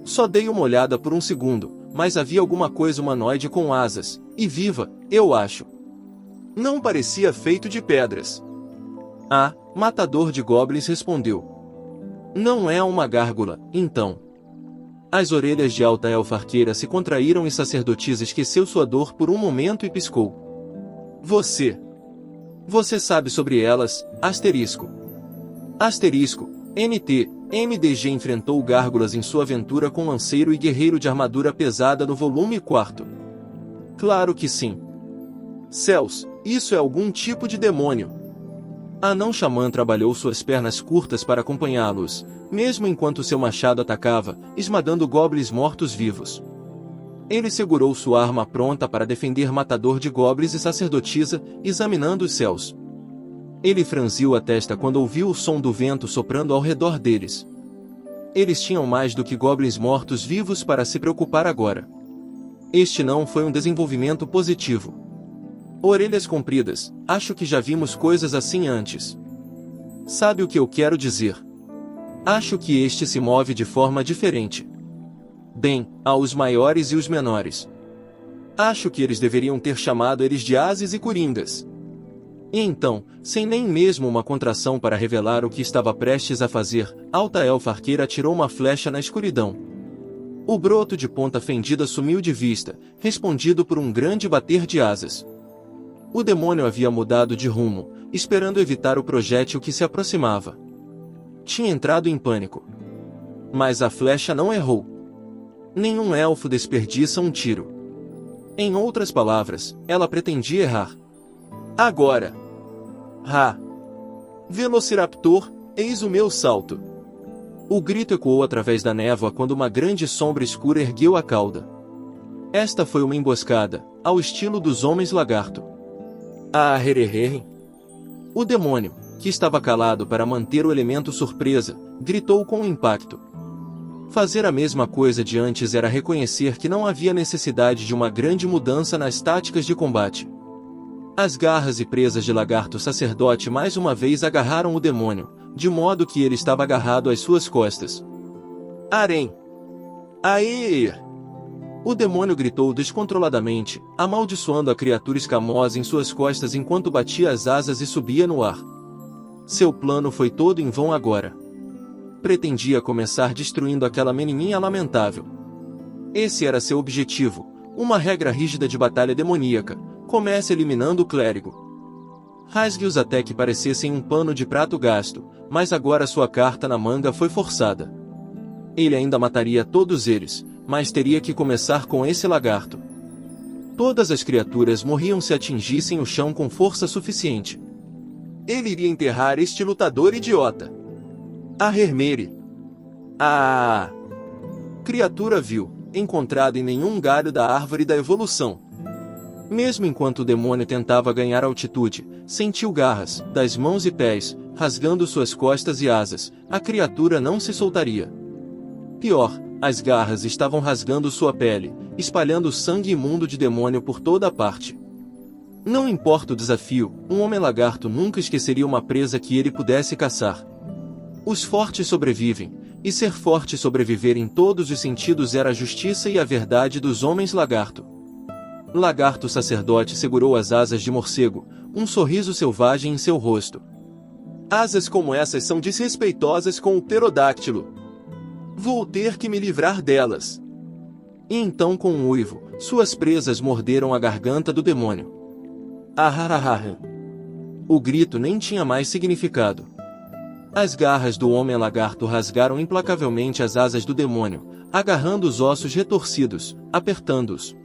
Só dei uma olhada por um segundo, mas havia alguma coisa humanoide com asas, e viva, eu acho. Não parecia feito de pedras. Ah, Matador de Goblins respondeu. Não é uma gárgula, então. As orelhas de alta elfa arqueira se contraíram e sacerdotisa esqueceu sua dor por um momento e piscou. Você sabe sobre elas, asterisco. Asterisco, NT, MDG enfrentou gárgulas em sua aventura com lanceiro e guerreiro de armadura pesada no volume 4. Claro que sim. Céus, isso é algum tipo de demônio. A anão xamã trabalhou suas pernas curtas para acompanhá-los, mesmo enquanto seu machado atacava, esmagando goblins mortos-vivos. Ele segurou sua arma pronta para defender Matador de Goblins e sacerdotisa, examinando os céus. Ele franziu a testa quando ouviu o som do vento soprando ao redor deles. Eles tinham mais do que goblins mortos-vivos para se preocupar agora. Este não foi um desenvolvimento positivo. Orelhas compridas, acho que já vimos coisas assim antes. Sabe o que eu quero dizer? Acho que este se move de forma diferente. Bem, há os maiores e os menores. Acho que eles deveriam ter chamado eles de ases e coringas. E então, sem nem mesmo uma contração para revelar o que estava prestes a fazer, alta elfa arqueira atirou uma flecha na escuridão. O broto de ponta fendida sumiu de vista, respondido por um grande bater de asas. O demônio havia mudado de rumo, esperando evitar o projétil que se aproximava. Tinha entrado em pânico. Mas a flecha não errou. Nenhum elfo desperdiça um tiro. Em outras palavras, ela pretendia errar. Agora! Ha! Velociraptor, eis o meu salto! O grito ecoou através da névoa quando uma grande sombra escura ergueu a cauda. Esta foi uma emboscada, ao estilo dos homens lagarto. Ah, herehere! O demônio, que estava calado para manter o elemento surpresa, gritou com impacto. Fazer a mesma coisa de antes era reconhecer que não havia necessidade de uma grande mudança nas táticas de combate. As garras e presas de lagarto sacerdote mais uma vez agarraram o demônio, de modo que ele estava agarrado às suas costas. Arém! Aê! O demônio gritou descontroladamente, amaldiçoando a criatura escamosa em suas costas enquanto batia as asas e subia no ar. Seu plano foi todo em vão agora. Pretendia começar destruindo aquela menininha lamentável. Esse era seu objetivo, uma regra rígida de batalha demoníaca. Comece eliminando o clérigo. Rasgue-os até que parecessem um pano de prato gasto, mas agora sua carta na manga foi forçada. Ele ainda mataria todos eles, mas teria que começar com esse lagarto. Todas as criaturas morriam se atingissem o chão com força suficiente. Ele iria enterrar este lutador idiota. A Hermere. Ah! Criatura vil, encontrada em nenhum galho da árvore da evolução. Mesmo enquanto o demônio tentava ganhar altitude, sentiu garras, das mãos e pés, rasgando suas costas e asas. A criatura não se soltaria. Pior, as garras estavam rasgando sua pele, espalhando sangue imundo de demônio por toda a parte. Não importa o desafio, um homem-lagarto nunca esqueceria uma presa que ele pudesse caçar. Os fortes sobrevivem, e ser forte e sobreviver em todos os sentidos era a justiça e a verdade dos homens-lagarto. Lagarto sacerdote segurou as asas de morcego, um sorriso selvagem em seu rosto. Asas como essas são desrespeitosas com o pterodáctilo. Vou ter que me livrar delas. E então com um uivo, suas presas morderam a garganta do demônio. Ahahaha. O grito nem tinha mais significado. As garras do homem-lagarto rasgaram implacavelmente as asas do demônio, agarrando os ossos retorcidos, apertando-os.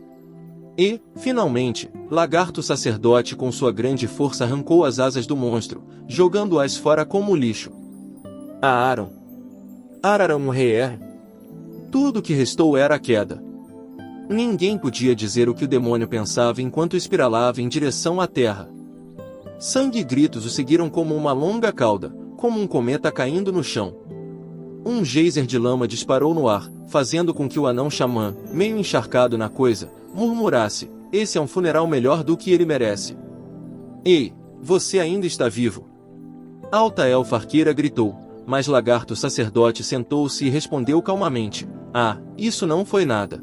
E, finalmente, Lagarto Sacerdote com sua grande força arrancou as asas do monstro, jogando-as fora como lixo. Aaron. Araram Reer. Tudo o que restou era a queda. Ninguém podia dizer o que o demônio pensava enquanto espiralava em direção à terra. Sangue e gritos o seguiram como uma longa cauda, como um cometa caindo no chão. Um geyser de lama disparou no ar, fazendo com que o anão xamã, meio encharcado na coisa, murmurasse: esse é um funeral melhor do que ele merece. Ei, você ainda está vivo? Alta elfa arqueira gritou, mas Lagarto Sacerdote sentou-se e respondeu calmamente: ah, isso não foi nada.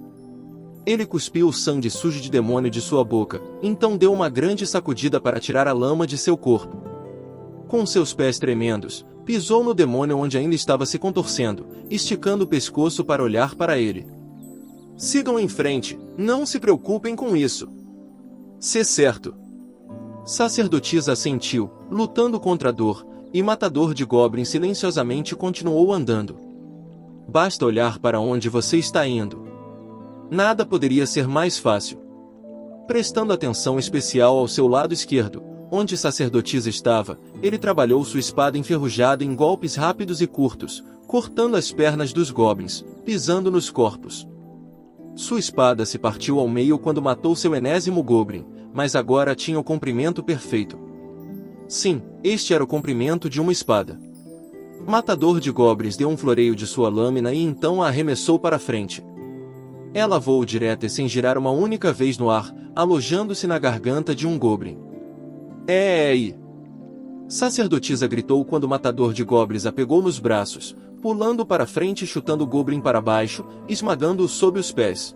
Ele cuspiu o sangue sujo de demônio de sua boca, então deu uma grande sacudida para tirar a lama de seu corpo. Com seus pés tremendos, pisou no demônio onde ainda estava se contorcendo, esticando o pescoço para olhar para ele. Sigam em frente, não se preocupem com isso. Se certo. Sacerdotisa assentiu, lutando contra a dor, e Matador de Goblins silenciosamente continuou andando. Basta olhar para onde você está indo. Nada poderia ser mais fácil. Prestando atenção especial ao seu lado esquerdo, onde Sacerdotisa estava, ele trabalhou sua espada enferrujada em golpes rápidos e curtos, cortando as pernas dos goblins, pisando nos corpos. Sua espada se partiu ao meio quando matou seu enésimo goblin, mas agora tinha o comprimento perfeito. Sim, este era o comprimento de uma espada. Matador de Goblins deu um floreio de sua lâmina e então a arremessou para frente. Ela voou direta e sem girar uma única vez no ar, alojando-se na garganta de um goblin. Ei! Sacerdotisa gritou quando o Matador de Goblins a pegou nos braços, pulando para frente e chutando o goblin para baixo, esmagando-o sob os pés.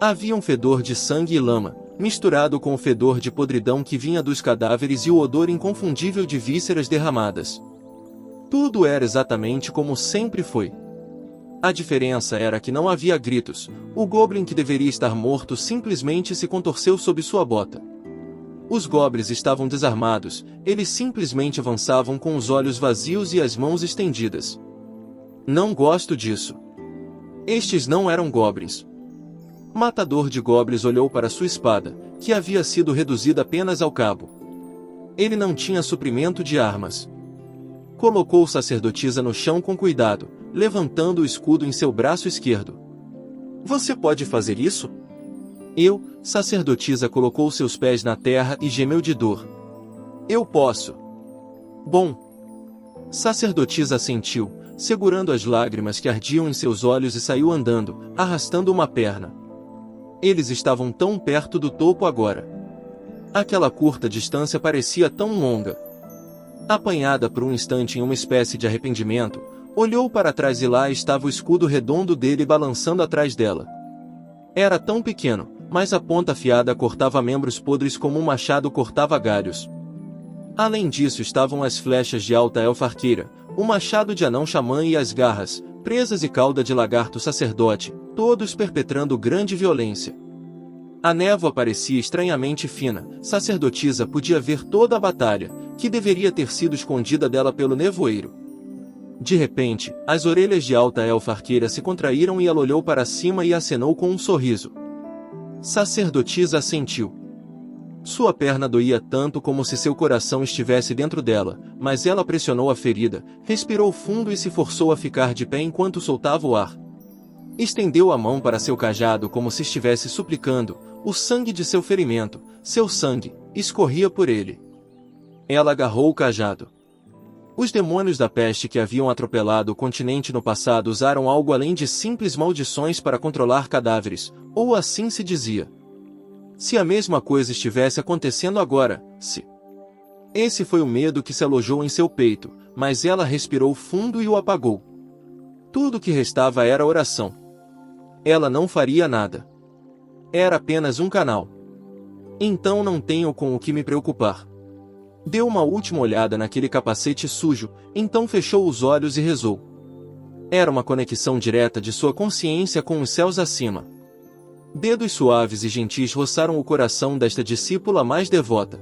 Havia um fedor de sangue e lama, misturado com o fedor de podridão que vinha dos cadáveres e o odor inconfundível de vísceras derramadas. Tudo era exatamente como sempre foi. A diferença era que não havia gritos, o goblin que deveria estar morto simplesmente se contorceu sob sua bota. Os goblins estavam desarmados, eles simplesmente avançavam com os olhos vazios e as mãos estendidas. Não gosto disso. Estes não eram goblins. Matador de Goblins olhou para sua espada, que havia sido reduzida apenas ao cabo. Ele não tinha suprimento de armas. Colocou Sacerdotisa no chão com cuidado, levantando o escudo em seu braço esquerdo. Você pode fazer isso? Sacerdotisa colocou seus pés na terra e gemeu de dor. Eu posso. Bom. Sacerdotisa assentiu, segurando as lágrimas que ardiam em seus olhos e saiu andando, arrastando uma perna. Eles estavam tão perto do topo agora. Aquela curta distância parecia tão longa. Apanhada por um instante em uma espécie de arrependimento, olhou para trás e lá estava o escudo redondo dele balançando atrás dela. Era tão pequeno, mas a ponta afiada cortava membros podres como um machado cortava galhos. Além disso estavam as flechas de alta elfa arqueira, o machado de anão xamã e as garras, presas e cauda de lagarto sacerdote, todos perpetrando grande violência. A névoa parecia estranhamente fina, Sacerdotisa podia ver toda a batalha, que deveria ter sido escondida dela pelo nevoeiro. De repente, as orelhas de alta elfa arqueira se contraíram e ela olhou para cima e acenou com um sorriso. Sacerdotisa assentiu. Sua perna doía tanto como se seu coração estivesse dentro dela, mas ela pressionou a ferida, respirou fundo e se forçou a ficar de pé enquanto soltava o ar. Estendeu a mão para seu cajado como se estivesse suplicando. O sangue de seu ferimento, seu sangue, escorria por ele. Ela agarrou o cajado. Os demônios da peste que haviam atropelado o continente no passado usaram algo além de simples maldições para controlar cadáveres, ou assim se dizia. Se a mesma coisa estivesse acontecendo agora, se... Esse foi o medo que se alojou em seu peito, mas ela respirou fundo e o apagou. Tudo o que restava era oração. Ela não faria nada. Era apenas um canal. Então não tenho com o que me preocupar. Deu uma última olhada naquele capacete sujo, então fechou os olhos e rezou. Era uma conexão direta de sua consciência com os céus acima. Dedos suaves e gentis roçaram o coração desta discípula mais devota.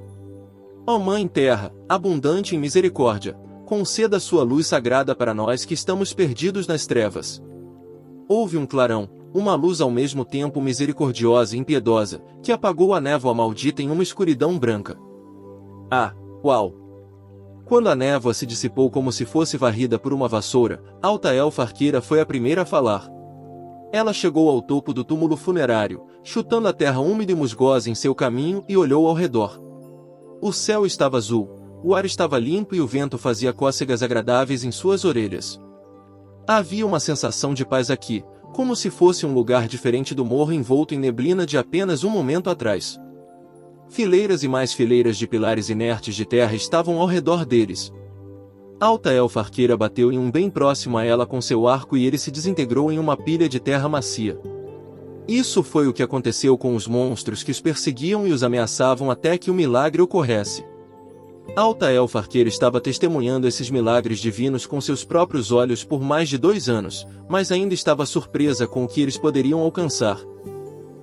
Ó Mãe Terra, abundante em misericórdia, conceda sua luz sagrada para nós que estamos perdidos nas trevas. Houve um clarão, uma luz ao mesmo tempo misericordiosa e impiedosa, que apagou a névoa maldita em uma escuridão branca. Ah, uau! Quando a névoa se dissipou como se fosse varrida por uma vassoura, Alta Elfa Arqueira foi a primeira a falar. Ela chegou ao topo do túmulo funerário, chutando a terra úmida e musgosa em seu caminho e olhou ao redor. O céu estava azul, o ar estava limpo e o vento fazia cócegas agradáveis em suas orelhas. Havia uma sensação de paz aqui, como se fosse um lugar diferente do morro envolto em neblina de apenas um momento atrás. Fileiras e mais fileiras de pilares inertes de terra estavam ao redor deles. Alta Elfa Arqueira bateu em um bem próximo a ela com seu arco e ele se desintegrou em uma pilha de terra macia. Isso foi o que aconteceu com os monstros que os perseguiam e os ameaçavam até que o milagre ocorresse. Alta Elfa Arqueira estava testemunhando esses milagres divinos com seus próprios olhos por mais de 2 anos, mas ainda estava surpresa com o que eles poderiam alcançar.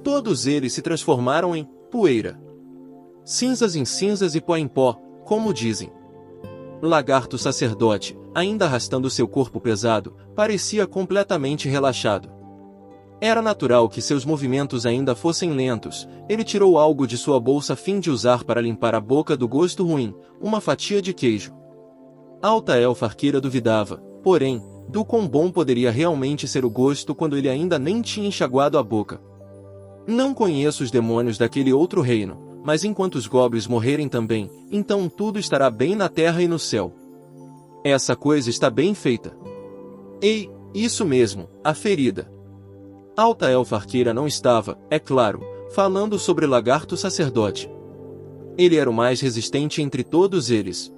Todos eles se transformaram em poeira. Cinzas em cinzas e pó em pó, como dizem. Lagarto sacerdote, ainda arrastando seu corpo pesado, parecia completamente relaxado. Era natural que seus movimentos ainda fossem lentos. Ele tirou algo de sua bolsa a fim de usar para limpar a boca do gosto ruim, uma fatia de queijo. Alta Elfa Arqueira duvidava, porém, do quão bom poderia realmente ser o gosto quando ele ainda nem tinha enxaguado a boca. Não conheço os demônios daquele outro reino, mas enquanto os goblins morrerem também, então tudo estará bem na terra e no céu. Essa coisa está bem feita. Ei, isso mesmo, a ferida. Alta Elfa Arqueira não estava, é claro, falando sobre o lagarto sacerdote. Ele era o mais resistente entre todos eles.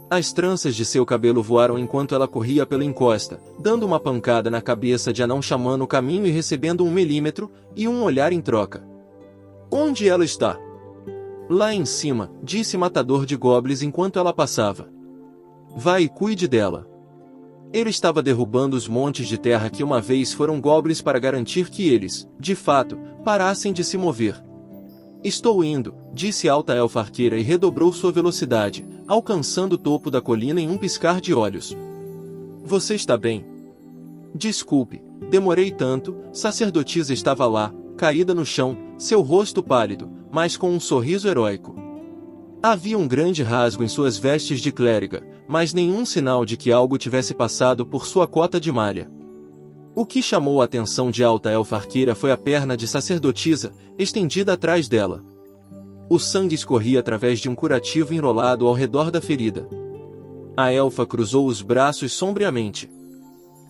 As tranças de seu cabelo voaram enquanto ela corria pela encosta, dando uma pancada na cabeça de Anão Xamã no caminho e recebendo 1 milímetro, e um olhar em troca. Onde ela está? Lá em cima, disse Matador de Goblins enquanto ela passava. Vá e cuide dela. Ele estava derrubando os montes de terra que uma vez foram goblins para garantir que eles, de fato, parassem de se mover. Estou indo, disse Alta Elfa Arqueira e redobrou sua velocidade, alcançando o topo da colina em um piscar de olhos. Você está bem? Desculpe, demorei tanto. Sacerdotisa estava lá, caída no chão, seu rosto pálido, mas com um sorriso heróico. Havia um grande rasgo em suas vestes de clériga, mas nenhum sinal de que algo tivesse passado por sua cota de malha. O que chamou a atenção de Alta Elfa Arqueira foi a perna de sacerdotisa, estendida atrás dela. O sangue escorria através de um curativo enrolado ao redor da ferida. A elfa cruzou os braços sombriamente.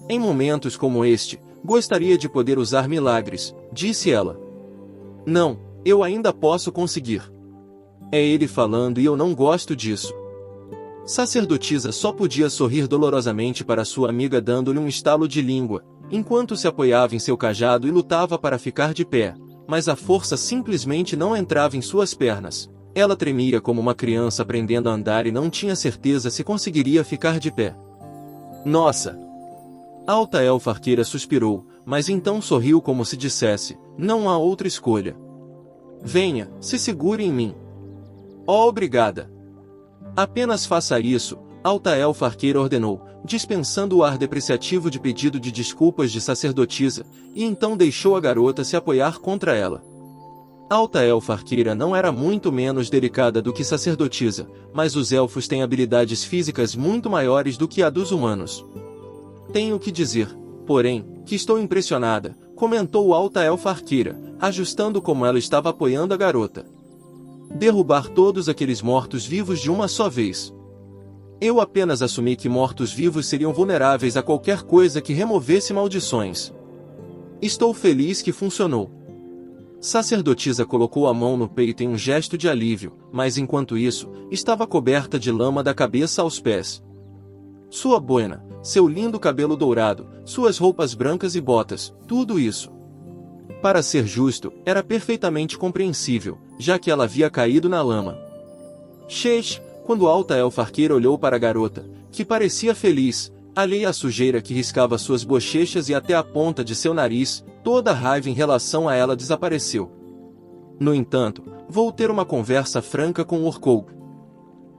Em momentos como este, gostaria de poder usar milagres, disse ela. Não, eu ainda posso conseguir. É ele falando e eu não gosto disso. Sacerdotisa só podia sorrir dolorosamente para sua amiga dando-lhe um estalo de língua, enquanto se apoiava em seu cajado e lutava para ficar de pé, mas a força simplesmente não entrava em suas pernas. Ela tremia como uma criança aprendendo a andar e não tinha certeza se conseguiria ficar de pé. Nossa! Alta Elfa Arqueira suspirou, mas então sorriu como se dissesse, não há outra escolha. Venha, se segure em mim. Oh, obrigada. Apenas faça isso, Alta Elfa Arqueira ordenou, dispensando o ar depreciativo de pedido de desculpas de sacerdotisa, e então deixou a garota se apoiar contra ela. Alta Elfa Arqueira não era muito menos delicada do que sacerdotisa, mas os elfos têm habilidades físicas muito maiores do que a dos humanos. Tenho que dizer, porém, que estou impressionada, comentou Alta Elfa Arqueira, ajustando como ela estava apoiando a garota. Derrubar todos aqueles mortos-vivos de uma só vez. Eu apenas assumi que mortos-vivos seriam vulneráveis a qualquer coisa que removesse maldições. Estou feliz que funcionou. Sacerdotisa colocou a mão no peito em um gesto de alívio, mas enquanto isso, estava coberta de lama da cabeça aos pés. Sua boina, seu lindo cabelo dourado, suas roupas brancas e botas, tudo isso. Para ser justo, era perfeitamente compreensível, já que ela havia caído na lama. Xex, quando Alta Elfa Arqueira olhou para a garota, que parecia feliz, alheia à sujeira que riscava suas bochechas e até a ponta de seu nariz, toda a raiva em relação a ela desapareceu. No entanto, vou ter uma conversa franca com Orkoub.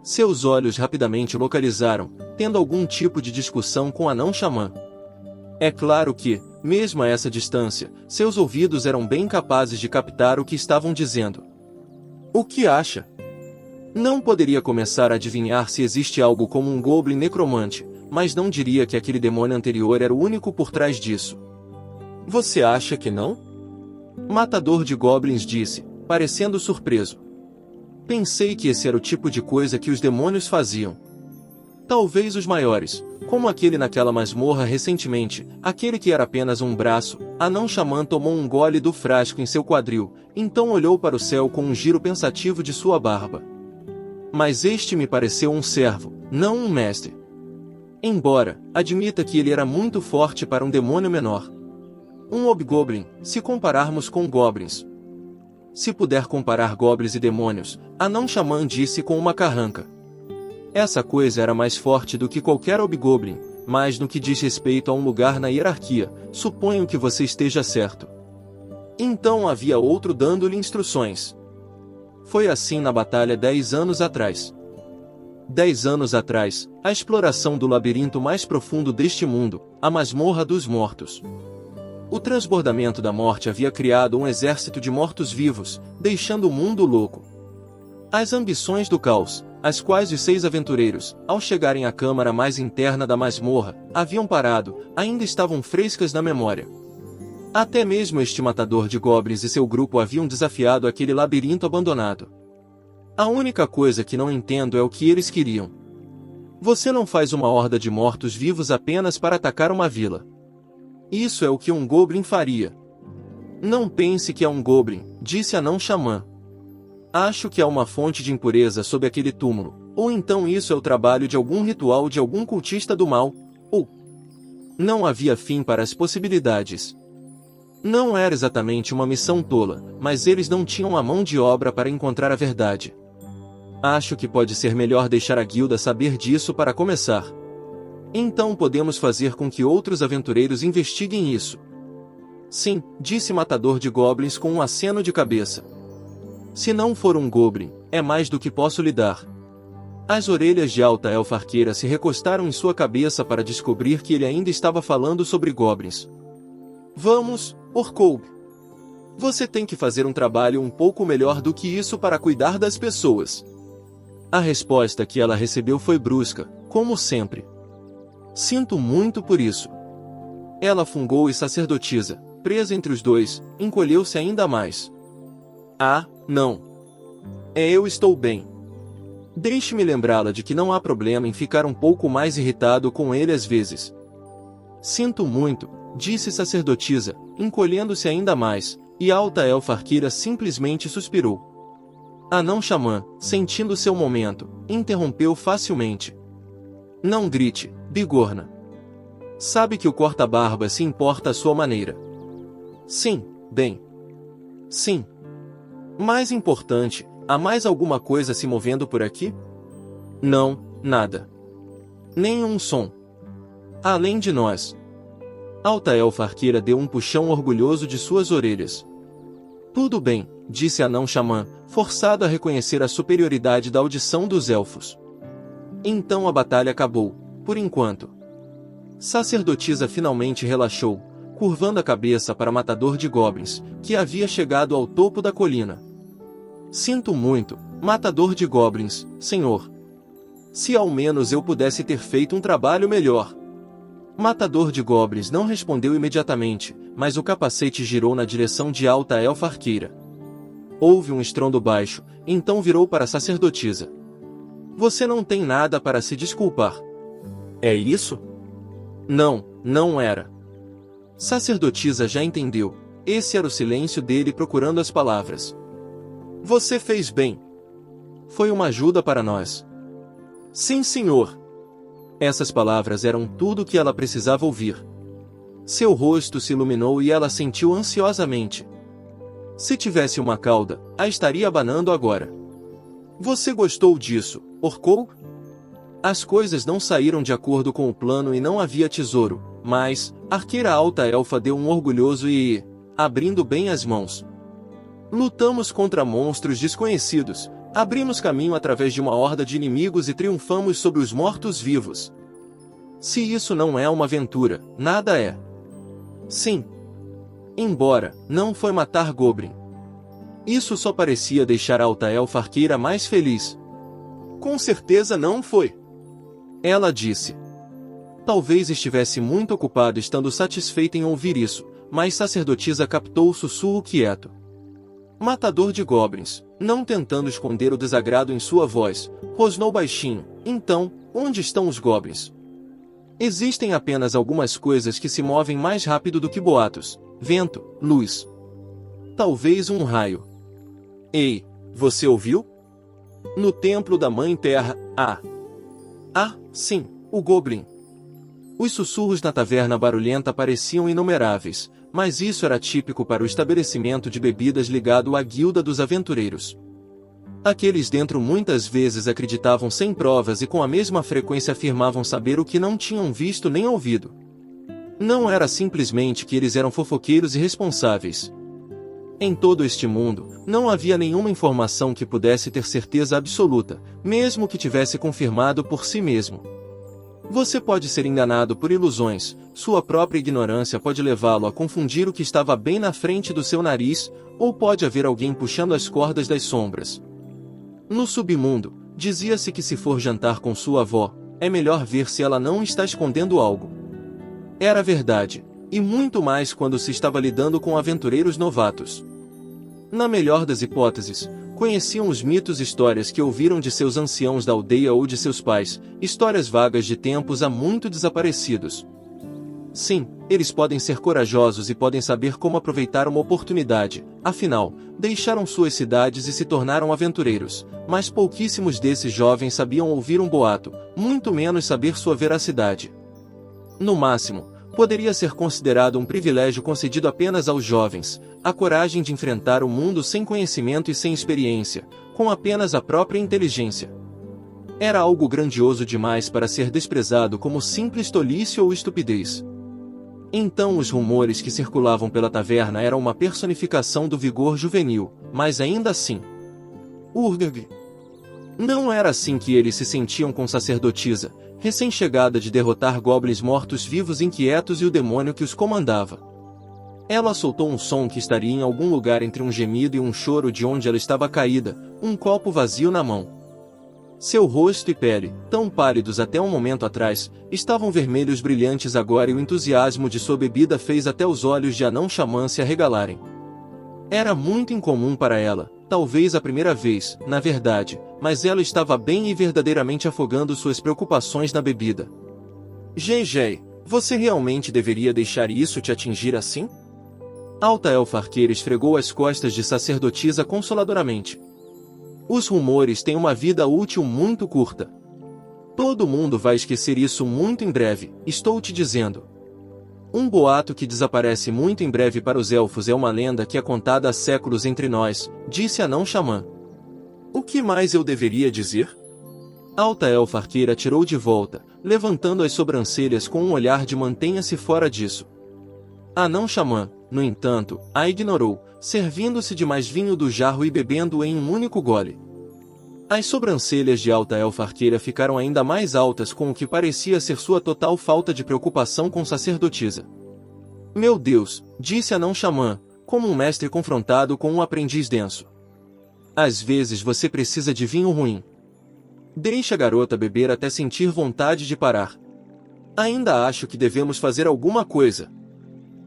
Seus olhos rapidamente localizaram, tendo algum tipo de discussão com o anão xamã. É claro que, mesmo a essa distância, seus ouvidos eram bem capazes de captar o que estavam dizendo. O que acha? Não poderia começar a adivinhar se existe algo como um goblin necromante, mas não diria que aquele demônio anterior era o único por trás disso. Você acha que não? Matador de goblins disse, parecendo surpreso. Pensei que esse era o tipo de coisa que os demônios faziam. Talvez os maiores, como aquele naquela masmorra recentemente, aquele que era apenas um braço. Anão xamã tomou um gole do frasco em seu quadril, então olhou para o céu com um giro pensativo de sua barba. Mas este me pareceu um servo, não um mestre. Embora, admita que ele era muito forte para um demônio menor. Um hobgoblin, se compararmos com goblins. Se puder comparar goblins e demônios, Anão xamã disse com uma carranca. Essa coisa era mais forte do que qualquer hobgoblin, mas no que diz respeito a um lugar na hierarquia, suponho que você esteja certo. Então havia outro dando-lhe instruções. Foi assim na batalha 10 anos atrás. 10 anos atrás, a exploração do labirinto mais profundo deste mundo, a Masmorra dos Mortos. O transbordamento da morte havia criado um exército de mortos-vivos, deixando o mundo louco. As ambições do caos, as quais os 6 aventureiros, ao chegarem à câmara mais interna da masmorra, haviam parado, ainda estavam frescas na memória. Até mesmo este matador de goblins e seu grupo haviam desafiado aquele labirinto abandonado. A única coisa que não entendo é o que eles queriam. Você não faz uma horda de mortos-vivos apenas para atacar uma vila. Isso é o que um goblin faria. Não pense que é um goblin, disse Anão xamã. Acho que há uma fonte de impureza sob aquele túmulo, ou então isso é o trabalho de algum ritual de algum cultista do mal, ou... Não havia fim para as possibilidades. Não era exatamente uma missão tola, mas eles não tinham a mão de obra para encontrar a verdade. Acho que pode ser melhor deixar a guilda saber disso para começar. Então podemos fazer com que outros aventureiros investiguem isso. Sim, disse Matador de Goblins com um aceno de cabeça. Se não for um goblin, é mais do que posso lhe dar. As orelhas de Alta Elfa Arqueira se recostaram em sua cabeça para descobrir que ele ainda estava falando sobre goblins. Vamos, Orkoub. Você tem que fazer um trabalho um pouco melhor do que isso para cuidar das pessoas. A resposta que ela recebeu foi brusca, como sempre. Sinto muito por isso. Ela fungou e sacerdotisa, presa entre os dois, encolheu-se ainda mais. Ah, não. Eu estou bem. Deixe-me lembrá-la de que não há problema em ficar um pouco mais irritado com ele às vezes. Sinto muito, disse sacerdotisa, encolhendo-se ainda mais, e Alta Elfa Arqueira simplesmente suspirou. Anão xamã, sentindo seu momento, interrompeu facilmente. Não grite, bigorna. Sabe que o corta-barba se importa à sua maneira. Sim, bem. Sim. Mais importante, há mais alguma coisa se movendo por aqui? Não, nada. Nenhum som. Além de nós. Alta Elfa Arqueira deu um puxão orgulhoso de suas orelhas. Tudo bem, disse Anão xamã, forçado a reconhecer a superioridade da audição dos elfos. Então a batalha acabou, por enquanto. Sacerdotisa finalmente relaxou, curvando a cabeça para Matador de Goblins, que havia chegado ao topo da colina. Sinto muito, Matador de Goblins, senhor. Se ao menos eu pudesse ter feito um trabalho melhor. Matador de Goblins não respondeu imediatamente, mas o capacete girou na direção de Alta Elfa Arqueira. Houve um estrondo baixo, então virou para a sacerdotisa. Você não tem nada para se desculpar. É isso? Não, não era. Sacerdotisa já entendeu. Esse era o silêncio dele procurando as palavras. Você fez bem. Foi uma ajuda para nós. Sim, senhor. Essas palavras eram tudo o que ela precisava ouvir. Seu rosto se iluminou e ela sentiu ansiosamente. Se tivesse uma cauda, a estaria abanando agora. Você gostou disso, Orkou? As coisas não saíram de acordo com o plano e não havia tesouro, mas, Arqueira Alta Elfa deu um orgulhoso e, abrindo bem as mãos. Lutamos contra monstros desconhecidos, abrimos caminho através de uma horda de inimigos e triunfamos sobre os mortos-vivos. Se isso não é uma aventura, nada é. Sim. Embora, não foi matar Goblin. Isso só parecia deixar a Alta Elfa Arqueira mais feliz. Com certeza não foi. Ela disse. Talvez estivesse muito ocupado estando satisfeita em ouvir isso, mas sacerdotisa captou o sussurro quieto. Matador de Goblins, não tentando esconder o desagrado em sua voz, rosnou baixinho. Então, onde estão os Goblins? Existem apenas algumas coisas que se movem mais rápido do que boatos. Vento, luz. Talvez um raio. Ei, você ouviu? No templo da Mãe Terra, sim, o Goblin. Os sussurros na taverna barulhenta pareciam inumeráveis, mas isso era típico para o estabelecimento de bebidas ligado à Guilda dos Aventureiros. Aqueles dentro muitas vezes acreditavam sem provas e com a mesma frequência afirmavam saber o que não tinham visto nem ouvido. Não era simplesmente que eles eram fofoqueiros irresponsáveis. Em todo este mundo, não havia nenhuma informação que pudesse ter certeza absoluta, mesmo que tivesse confirmado por si mesmo. Você pode ser enganado por ilusões, sua própria ignorância pode levá-lo a confundir o que estava bem na frente do seu nariz, ou pode haver alguém puxando as cordas das sombras. No submundo, dizia-se que se for jantar com sua avó, é melhor ver se ela não está escondendo algo. Era verdade, e muito mais quando se estava lidando com aventureiros novatos. Na melhor das hipóteses, conheciam os mitos e histórias que ouviram de seus anciãos da aldeia ou de seus pais, histórias vagas de tempos há muito desaparecidos. Sim, eles podem ser corajosos e podem saber como aproveitar uma oportunidade, afinal, deixaram suas cidades e se tornaram aventureiros, mas pouquíssimos desses jovens sabiam ouvir um boato, muito menos saber sua veracidade. No máximo, poderia ser considerado um privilégio concedido apenas aos jovens, a coragem de enfrentar o mundo sem conhecimento e sem experiência, com apenas a própria inteligência. Era algo grandioso demais para ser desprezado como simples tolice ou estupidez. Então os rumores que circulavam pela taverna eram uma personificação do vigor juvenil, mas ainda assim. Urgag. Não era assim que eles se sentiam com sacerdotisa, recém-chegada de derrotar goblins mortos-vivos inquietos e o demônio que os comandava. Ela soltou um som que estaria em algum lugar entre um gemido e um choro de onde ela estava caída, um copo vazio na mão. Seu rosto e pele, tão pálidos até um momento atrás, estavam vermelhos brilhantes agora e o entusiasmo de sua bebida fez até os olhos de Anão Xamã se arregalarem. Era muito incomum para ela, talvez a primeira vez, na verdade, mas ela estava bem e verdadeiramente afogando suas preocupações na bebida. GG, você realmente deveria deixar isso te atingir assim? Alta Elfa Arqueira esfregou as costas de sacerdotisa consoladoramente. Os rumores têm uma vida útil muito curta. Todo mundo vai esquecer isso muito em breve, estou te dizendo. Um boato que desaparece muito em breve para os elfos é uma lenda que é contada há séculos entre nós, disse Anão Xamã. O que mais eu deveria dizer? Alta Elfa Arqueira tirou de volta, levantando as sobrancelhas com um olhar de mantenha-se fora disso. Anão Xamã, no entanto, a ignorou, servindo-se de mais vinho do jarro e bebendo em um único gole. As sobrancelhas de Alta Elfa Arqueira ficaram ainda mais altas com o que parecia ser sua total falta de preocupação com sacerdotisa. Meu Deus, disse Anão Xamã, como um mestre confrontado com um aprendiz denso. Às vezes você precisa de vinho ruim. Deixe a garota beber até sentir vontade de parar. Ainda acho que devemos fazer alguma coisa.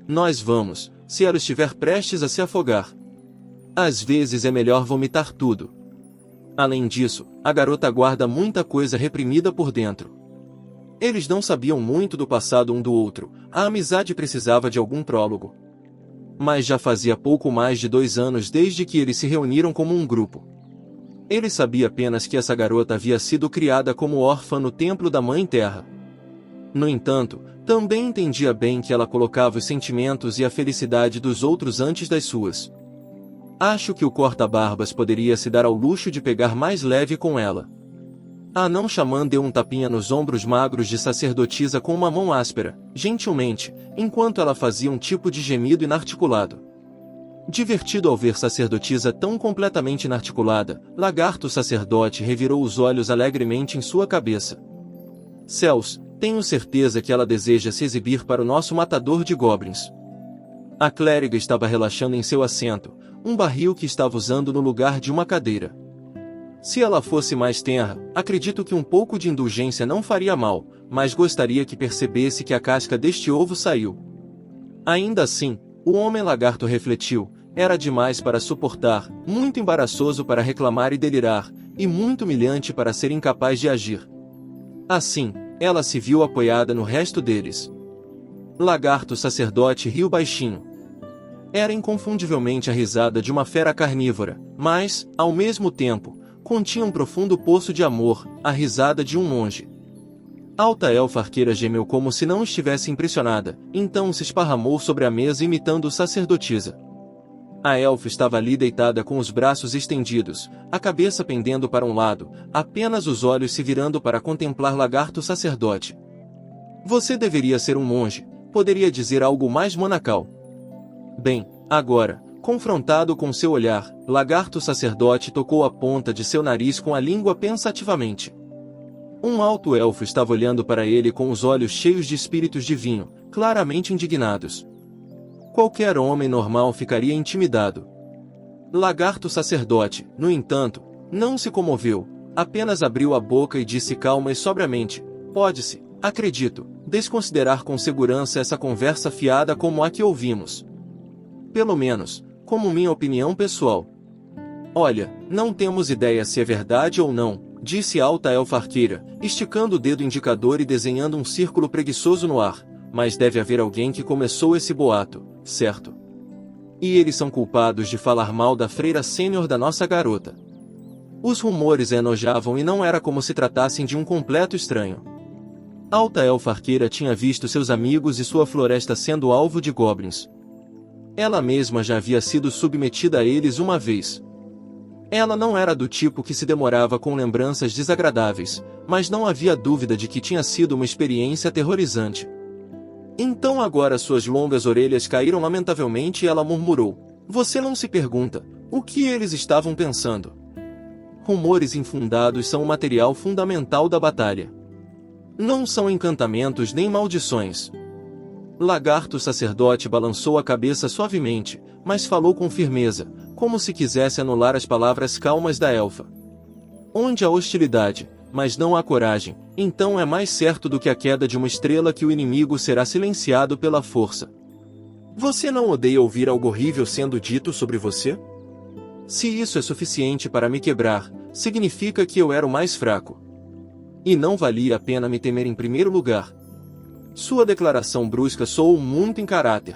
Nós vamos, se ela estiver prestes a se afogar. Às vezes é melhor vomitar tudo. Além disso, a garota guarda muita coisa reprimida por dentro. Eles não sabiam muito do passado um do outro, a amizade precisava de algum prólogo. Mas já fazia pouco mais de 2 anos desde que eles se reuniram como um grupo. Ele sabia apenas que essa garota havia sido criada como órfã no templo da Mãe Terra. No entanto, também entendia bem que ela colocava os sentimentos e a felicidade dos outros antes das suas. Acho que o corta-barbas poderia se dar ao luxo de pegar mais leve com ela. A anão xamã deu um tapinha nos ombros magros de sacerdotisa com uma mão áspera, gentilmente, enquanto ela fazia um tipo de gemido inarticulado. Divertido ao ver sacerdotisa tão completamente inarticulada, lagarto sacerdote revirou os olhos alegremente em sua cabeça. Céus, tenho certeza que ela deseja se exibir para o nosso matador de goblins. A clériga estava relaxando em seu assento, um barril que estava usando no lugar de uma cadeira. Se ela fosse mais tenra, acredito que um pouco de indulgência não faria mal, mas gostaria que percebesse que a casca deste ovo saiu. Ainda assim, o homem lagarto refletiu, era demais para suportar, muito embaraçoso para reclamar e delirar, e muito humilhante para ser incapaz de agir. Assim, ela se viu apoiada no resto deles. Lagarto sacerdote riu baixinho. Era inconfundivelmente a risada de uma fera carnívora, mas, ao mesmo tempo, continha um profundo poço de amor, a risada de um monge. Alta elfa arqueira gemeu como se não estivesse impressionada, então se esparramou sobre a mesa imitando sacerdotisa. A elfa estava ali deitada com os braços estendidos, a cabeça pendendo para um lado, apenas os olhos se virando para contemplar lagarto sacerdote. Você deveria ser um monge, poderia dizer algo mais monacal. Bem, agora, confrontado com seu olhar, lagarto sacerdote tocou a ponta de seu nariz com a língua pensativamente. Um alto elfo estava olhando para ele com os olhos cheios de espíritos de vinho, claramente indignados. Qualquer homem normal ficaria intimidado. Lagarto sacerdote, no entanto, não se comoveu, apenas abriu a boca e disse calma e sobriamente, pode-se, acredito, desconsiderar com segurança essa conversa fiada como a que ouvimos. Pelo menos, como minha opinião pessoal. Olha, não temos ideia se é verdade ou não, disse alta elfa arqueira, esticando o dedo indicador e desenhando um círculo preguiçoso no ar, mas deve haver alguém que começou esse boato, certo? E eles são culpados de falar mal da freira sênior da nossa garota. Os rumores a enojavam e não era como se tratassem de um completo estranho. Alta elfa arqueira tinha visto seus amigos e sua floresta sendo alvo de goblins. Ela mesma já havia sido submetida a eles uma vez. Ela não era do tipo que se demorava com lembranças desagradáveis, mas não havia dúvida de que tinha sido uma experiência aterrorizante. Então agora suas longas orelhas caíram lamentavelmente e ela murmurou, você não se pergunta, o que eles estavam pensando? Rumores infundados são o material fundamental da batalha. Não são encantamentos nem maldições. Lagarto sacerdote balançou a cabeça suavemente, mas falou com firmeza, como se quisesse anular as palavras calmas da elfa. Onde há hostilidade, mas não há coragem, então é mais certo do que a queda de uma estrela que o inimigo será silenciado pela força. Você não odeia ouvir algo horrível sendo dito sobre você? Se isso é suficiente para me quebrar, significa que eu era o mais fraco. E não valia a pena me temer em primeiro lugar. Sua declaração brusca soou muito em caráter.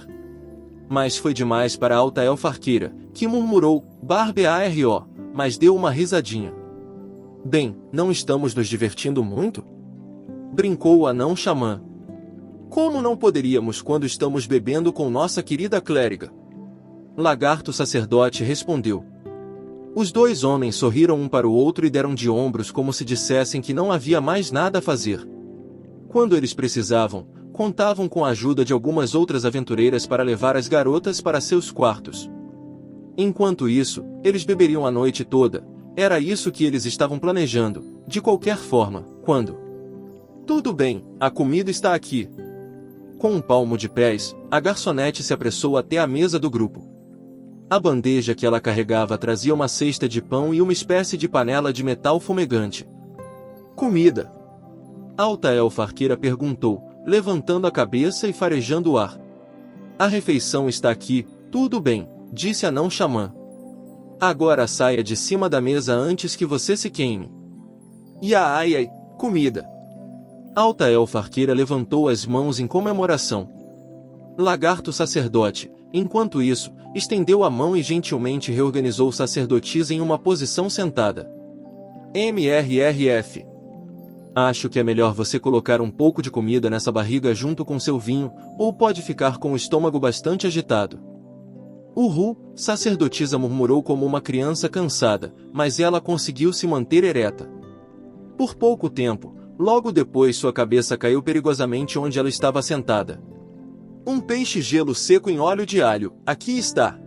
Mas foi demais para a alta elfa arqueira, que murmurou, "Barbe-aro", mas deu uma risadinha. Bem, não estamos nos divertindo muito? Brincou o anão xamã. Como não poderíamos quando estamos bebendo com nossa querida clériga? Lagarto sacerdote respondeu. Os 2 homens sorriram um para o outro e deram de ombros como se dissessem que não havia mais nada a fazer. Quando eles precisavam, contavam com a ajuda de algumas outras aventureiras para levar as garotas para seus quartos. Enquanto isso, eles beberiam a noite toda, era isso que eles estavam planejando, de qualquer forma, quando... Tudo bem, a comida está aqui. Com um palmo de pés, a garçonete se apressou até a mesa do grupo. A bandeja que ela carregava trazia uma cesta de pão e uma espécie de panela de metal fumegante. Comida. Alta elfa arqueira perguntou, levantando a cabeça e farejando o ar. A refeição está aqui, tudo bem, disse Anão Xamã. Agora saia de cima da mesa antes que você se queime. Ai ai, comida. Alta Elfa Arqueira levantou as mãos em comemoração. Lagarto Sacerdote, enquanto isso, estendeu a mão e gentilmente reorganizou sacerdotisa em uma posição sentada. MRRF. Acho que é melhor você colocar um pouco de comida nessa barriga junto com seu vinho, ou pode ficar com o estômago bastante agitado. Sacerdotisa murmurou como uma criança cansada, mas ela conseguiu se manter ereta. Por pouco tempo, logo depois sua cabeça caiu perigosamente onde ela estava sentada. Um peixe-gelo seco em óleo de alho, aqui está.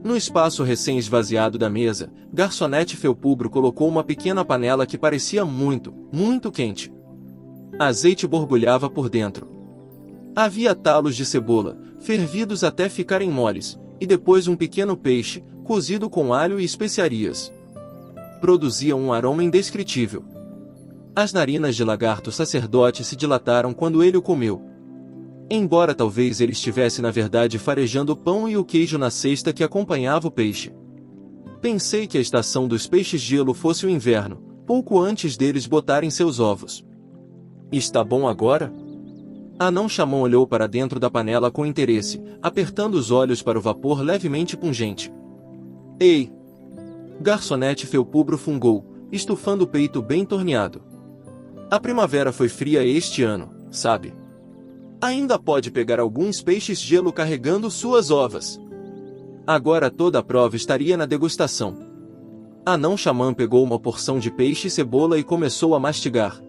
No espaço recém-esvaziado da mesa, Garçonete Felpubro colocou uma pequena panela que parecia muito, muito quente. Azeite borbulhava por dentro. Havia talos de cebola, fervidos até ficarem moles, e depois um pequeno peixe, cozido com alho e especiarias. Produzia um aroma indescritível. As narinas de Lagarto Sacerdote se dilataram quando ele o comeu. Embora talvez ele estivesse na verdade farejando o pão e o queijo na cesta que acompanhava o peixe. Pensei que a estação dos peixes-gelo fosse o inverno, pouco antes deles botarem seus ovos. Está bom agora? Anão Xamã olhou para dentro da panela com interesse, apertando os olhos para o vapor levemente pungente. Ei! Garçonete Felpubro fungou, estufando o peito bem torneado. A primavera foi fria este ano, sabe? Ainda pode pegar alguns peixes-gelo carregando suas ovas. Agora toda a prova estaria na degustação. Anão Xamã pegou uma porção de peixe e cebola e começou a mastigar.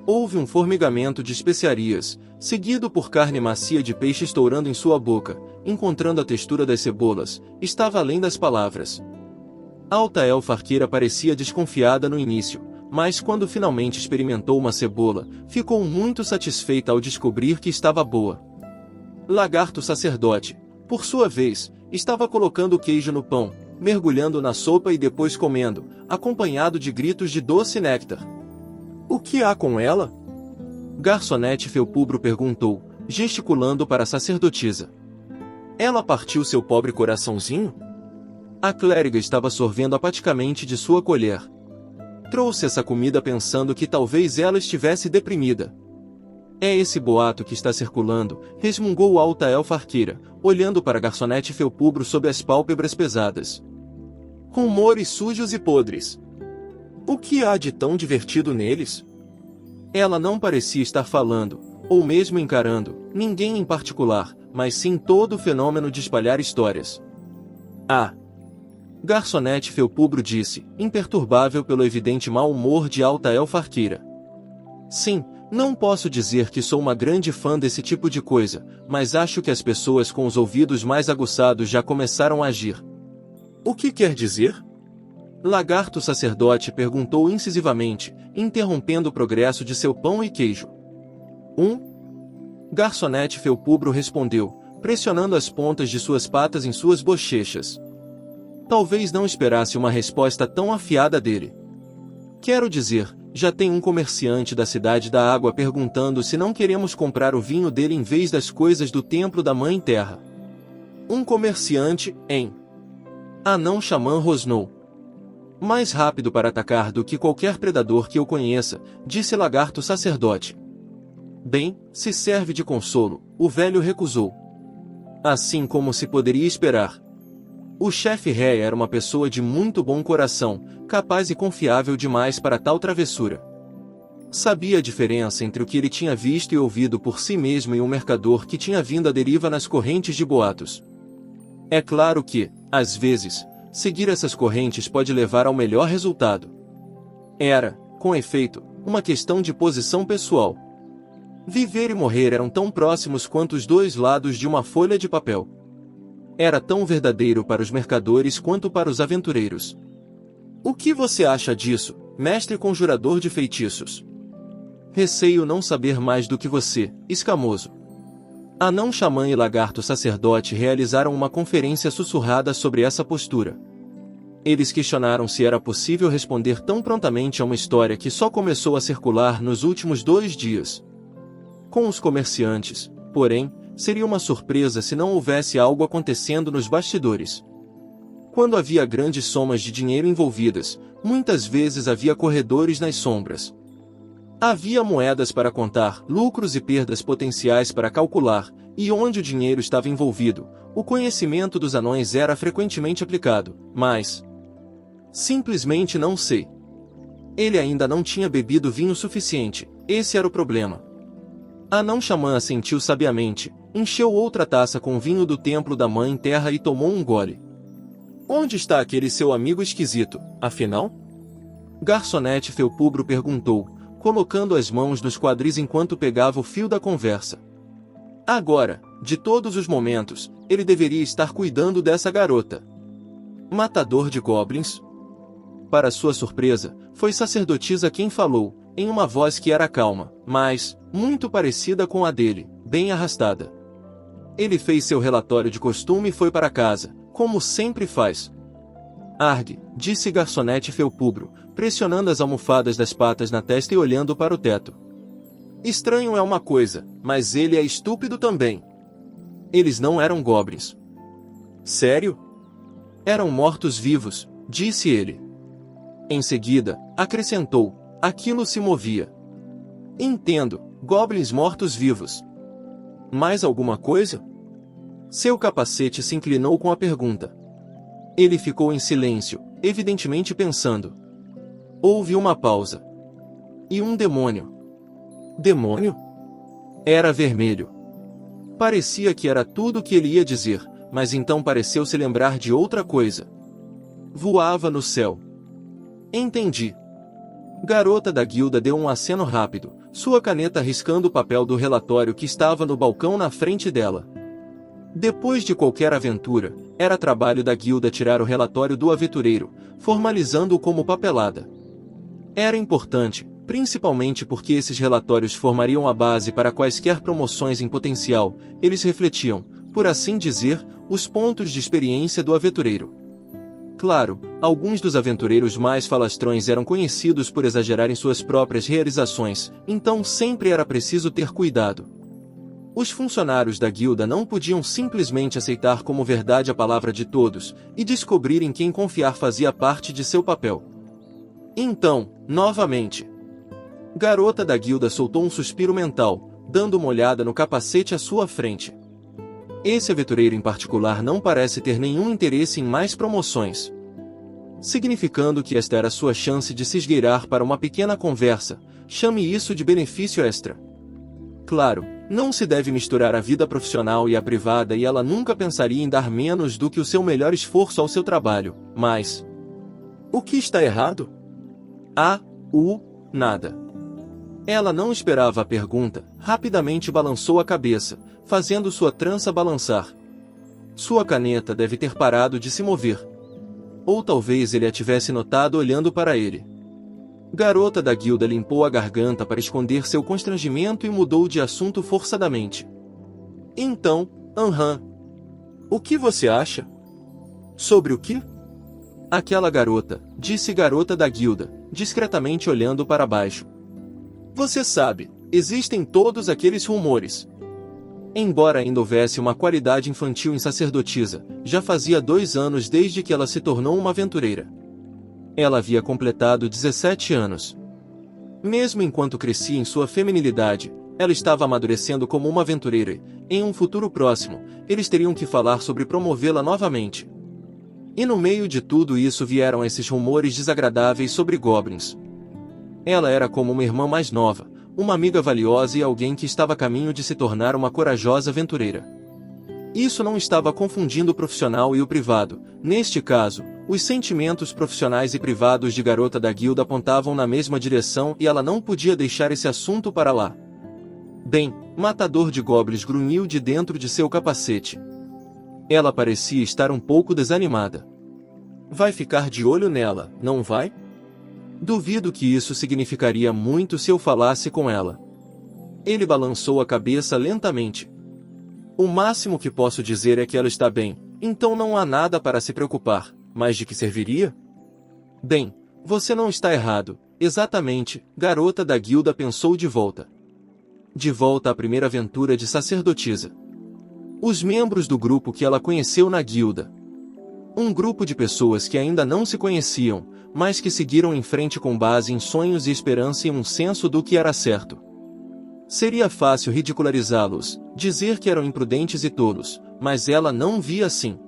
Houve um formigamento de especiarias, seguido por carne macia de peixe estourando em sua boca, encontrando a textura das cebolas, estava além das palavras. Alta Elfa Arqueira parecia desconfiada no início, mas quando finalmente experimentou uma cebola, ficou muito satisfeita ao descobrir que estava boa. Lagarto Sacerdote, por sua vez, estava colocando o queijo no pão, mergulhando na sopa e depois comendo, acompanhado de gritos de doce néctar. O que há com ela? Garçonete Felpubro perguntou, gesticulando para a sacerdotisa. Ela partiu seu pobre coraçãozinho? A clériga estava sorvendo apaticamente de sua colher. Trouxe essa comida pensando que talvez ela estivesse deprimida. É esse boato que está circulando, resmungou Alta Elfa Arqueira, olhando para Garçonete Felpubro sob as pálpebras pesadas. Rumores sujos e podres. O que há de tão divertido neles? Ela não parecia estar falando, ou mesmo encarando, ninguém em particular, mas sim todo o fenômeno de espalhar histórias. Garçonete Felpubro disse, imperturbável pelo evidente mau humor de Alta Elfa Arqueira. Sim, não posso dizer que sou uma grande fã desse tipo de coisa, mas acho que as pessoas com os ouvidos mais aguçados já começaram a agir. O que quer dizer? Lagarto Sacerdote perguntou incisivamente, interrompendo o progresso de seu pão e queijo. Garçonete Felpubro respondeu, pressionando as pontas de suas patas em suas bochechas. Talvez não esperasse uma resposta tão afiada dele. Quero dizer, já tem um comerciante da Cidade da Água perguntando se não queremos comprar o vinho dele em vez das coisas do templo da Mãe Terra. Um comerciante, hein? Anão Xamã rosnou. Mais rápido para atacar do que qualquer predador que eu conheça, disse Lagarto Sacerdote. Bem, se serve de consolo, o velho recusou. Assim como se poderia esperar. O chefe Ré era uma pessoa de muito bom coração, capaz e confiável demais para tal travessura. Sabia a diferença entre o que ele tinha visto e ouvido por si mesmo e um mercador que tinha vindo à deriva nas correntes de boatos. É claro que, às vezes, seguir essas correntes pode levar ao melhor resultado. Era, com efeito, uma questão de posição pessoal. Viver e morrer eram tão próximos quanto os dois lados de uma folha de papel. Era tão verdadeiro para os mercadores quanto para os aventureiros. O que você acha disso, mestre conjurador de feitiços? Receio não saber mais do que você, escamoso. Anão Xamã e Lagarto Sacerdote realizaram uma conferência sussurrada sobre essa postura. Eles questionaram se era possível responder tão prontamente a uma história que só começou a circular nos últimos 2 dias. Com os comerciantes, porém, seria uma surpresa se não houvesse algo acontecendo nos bastidores. Quando havia grandes somas de dinheiro envolvidas, muitas vezes havia corredores nas sombras. Havia moedas para contar, lucros e perdas potenciais para calcular, e onde o dinheiro estava envolvido, o conhecimento dos anões era frequentemente aplicado, mas... simplesmente não sei. Ele ainda não tinha bebido vinho suficiente, esse era o problema. A anão xamã assentiu sabiamente, encheu outra taça com vinho do templo da Mãe Terra e tomou um gole. Onde está aquele seu amigo esquisito, afinal? Garçonete Felpubro perguntou, colocando as mãos nos quadris enquanto pegava o fio da conversa. Agora, de todos os momentos, ele deveria estar cuidando dessa garota. Matador de goblins? Para sua surpresa, foi sacerdotisa quem falou, em uma voz que era calma, mas muito parecida com a dele, bem arrastada. Ele fez seu relatório de costume e foi para casa, como sempre faz. Argue, disse Garçonete Felpubro, pressionando as almofadas das patas na testa e olhando para o teto. Estranho é uma coisa, mas ele é estúpido também. Eles não eram goblins. Sério? Eram mortos-vivos, disse ele. Em seguida, acrescentou, aquilo se movia. Entendo, goblins mortos-vivos. Mais alguma coisa? Seu capacete se inclinou com a pergunta. Ele ficou em silêncio, evidentemente pensando. Houve uma pausa. E um demônio. Demônio? Era vermelho. Parecia que era tudo o que ele ia dizer, mas então pareceu se lembrar de outra coisa. Voava no céu. Entendi. Garota da guilda deu um aceno rápido, sua caneta riscando o papel do relatório que estava no balcão na frente dela. Depois de qualquer aventura, era trabalho da guilda tirar o relatório do aventureiro, formalizando-o como papelada. Era importante, principalmente porque esses relatórios formariam a base para quaisquer promoções em potencial, eles refletiam, por assim dizer, os pontos de experiência do aventureiro. Claro, alguns dos aventureiros mais falastrões eram conhecidos por exagerar em suas próprias realizações, então sempre era preciso ter cuidado. Os funcionários da guilda não podiam simplesmente aceitar como verdade a palavra de todos, e descobrir em quem confiar fazia parte de seu papel. Então, novamente, Garota da guilda soltou um suspiro mental, dando uma olhada no capacete à sua frente. Esse aventureiro em particular não parece ter nenhum interesse em mais promoções. Significando que esta era sua chance de se esgueirar para uma pequena conversa, chame isso de benefício extra. Claro, não se deve misturar a vida profissional e a privada e ela nunca pensaria em dar menos do que o seu melhor esforço ao seu trabalho, mas... o que está errado? Nada. Ela não esperava a pergunta, rapidamente balançou a cabeça, fazendo sua trança balançar. Sua caneta deve ter parado de se mover. Ou talvez ele a tivesse notado olhando para ele. Garota da guilda limpou a garganta para esconder seu constrangimento e mudou de assunto forçadamente. Então, o que você acha? Sobre o quê? Aquela garota, disse Garota da guilda, discretamente olhando para baixo. Você sabe, existem todos aqueles rumores. Embora ainda houvesse uma qualidade infantil em sacerdotisa, já fazia 2 anos desde que ela se tornou uma aventureira. Ela havia completado 17 anos. Mesmo enquanto crescia em sua feminilidade, ela estava amadurecendo como uma aventureira e, em um futuro próximo, eles teriam que falar sobre promovê-la novamente. E no meio de tudo isso vieram esses rumores desagradáveis sobre goblins. Ela era como uma irmã mais nova, uma amiga valiosa e alguém que estava a caminho de se tornar uma corajosa aventureira. Isso não estava confundindo o profissional e o privado. Neste caso, os sentimentos profissionais e privados de Garota da guilda apontavam na mesma direção e ela não podia deixar esse assunto para lá. Bem, Matador de Goblins grunhiu de dentro de seu capacete. Ela parecia estar um pouco desanimada. Vai ficar de olho nela, não vai? Duvido que isso significaria muito se eu falasse com ela. Ele balançou a cabeça lentamente. O máximo que posso dizer é que ela está bem, então não há nada para se preocupar, mas de que serviria? Bem, você não está errado, exatamente, Garota da guilda pensou de volta. de volta à primeira aventura de sacerdotisa. Os membros do grupo que ela conheceu na guilda. Um grupo de pessoas que ainda não se conheciam, mas que seguiram em frente com base em sonhos e esperança e um senso do que era certo. Seria fácil ridicularizá-los, dizer que eram imprudentes e tolos, mas ela não via assim.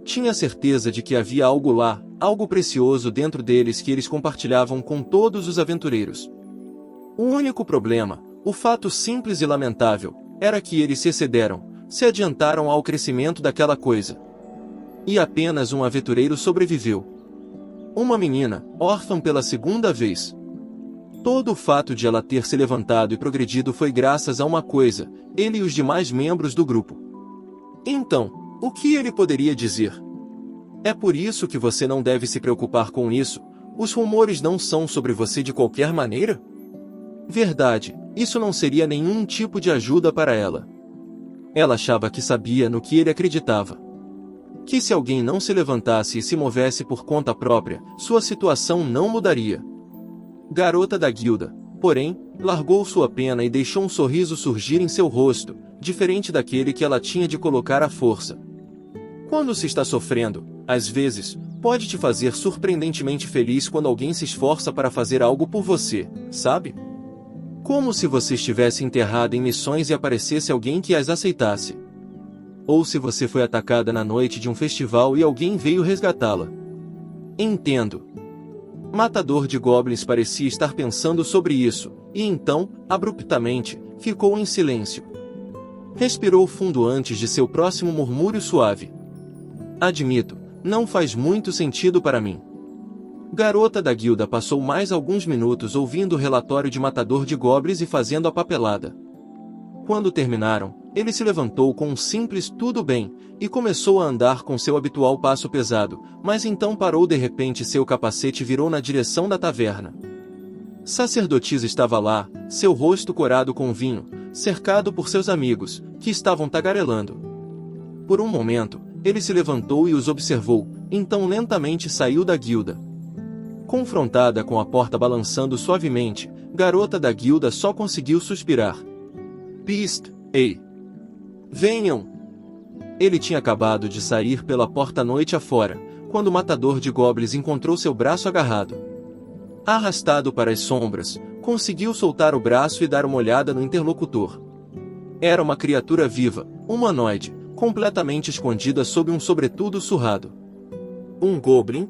Tinha certeza de que havia algo lá, algo precioso dentro deles que eles compartilhavam com todos os aventureiros. O único problema, o fato simples e lamentável, era que eles se excederam, se adiantaram ao crescimento daquela coisa. E apenas um aventureiro sobreviveu. Uma menina, órfã pela segunda vez. Todo o fato de ela ter se levantado e progredido foi graças a uma coisa, ele e os demais membros do grupo. Então, o que ele poderia dizer? É por isso que você não deve se preocupar com isso, os rumores não são sobre você de qualquer maneira? Verdade, isso não seria nenhum tipo de ajuda para ela. Ela achava que sabia no que ele acreditava. Que se alguém não se levantasse e se movesse por conta própria, sua situação não mudaria. Garota da guilda, porém, largou sua pena e deixou um sorriso surgir em seu rosto, diferente daquele que ela tinha de colocar à força. Quando se está sofrendo, às vezes, pode te fazer surpreendentemente feliz quando alguém se esforça para fazer algo por você, sabe? Como se você estivesse enterrada em missões e aparecesse alguém que as aceitasse. Ou se você foi atacada na noite de um festival e alguém veio resgatá-la. Entendo. Matador de Goblins parecia estar pensando sobre isso, e então, abruptamente, ficou em silêncio. Respirou fundo antes de seu próximo murmúrio suave. Admito, não faz muito sentido para mim. Garota da guilda passou mais alguns minutos ouvindo o relatório de Matador de Goblins e fazendo a papelada. Quando terminaram, ele se levantou com um simples "tudo bem", e começou a andar com seu habitual passo pesado, mas então parou de repente e seu capacete virou na direção da taverna. Sacerdotisa estava lá, seu rosto corado com vinho, cercado por seus amigos, que estavam tagarelando. Por um momento, ele se levantou e os observou, então lentamente saiu da guilda. Confrontada com a porta balançando suavemente, Garota da guilda só conseguiu suspirar. Psst, ei! Venham! Ele tinha acabado de sair pela porta noite afora, quando o matador de goblins encontrou seu braço agarrado. Arrastado para as sombras, conseguiu soltar o braço e dar uma olhada no interlocutor. Era uma criatura viva, humanoide, completamente escondida sob um sobretudo surrado. Um goblin?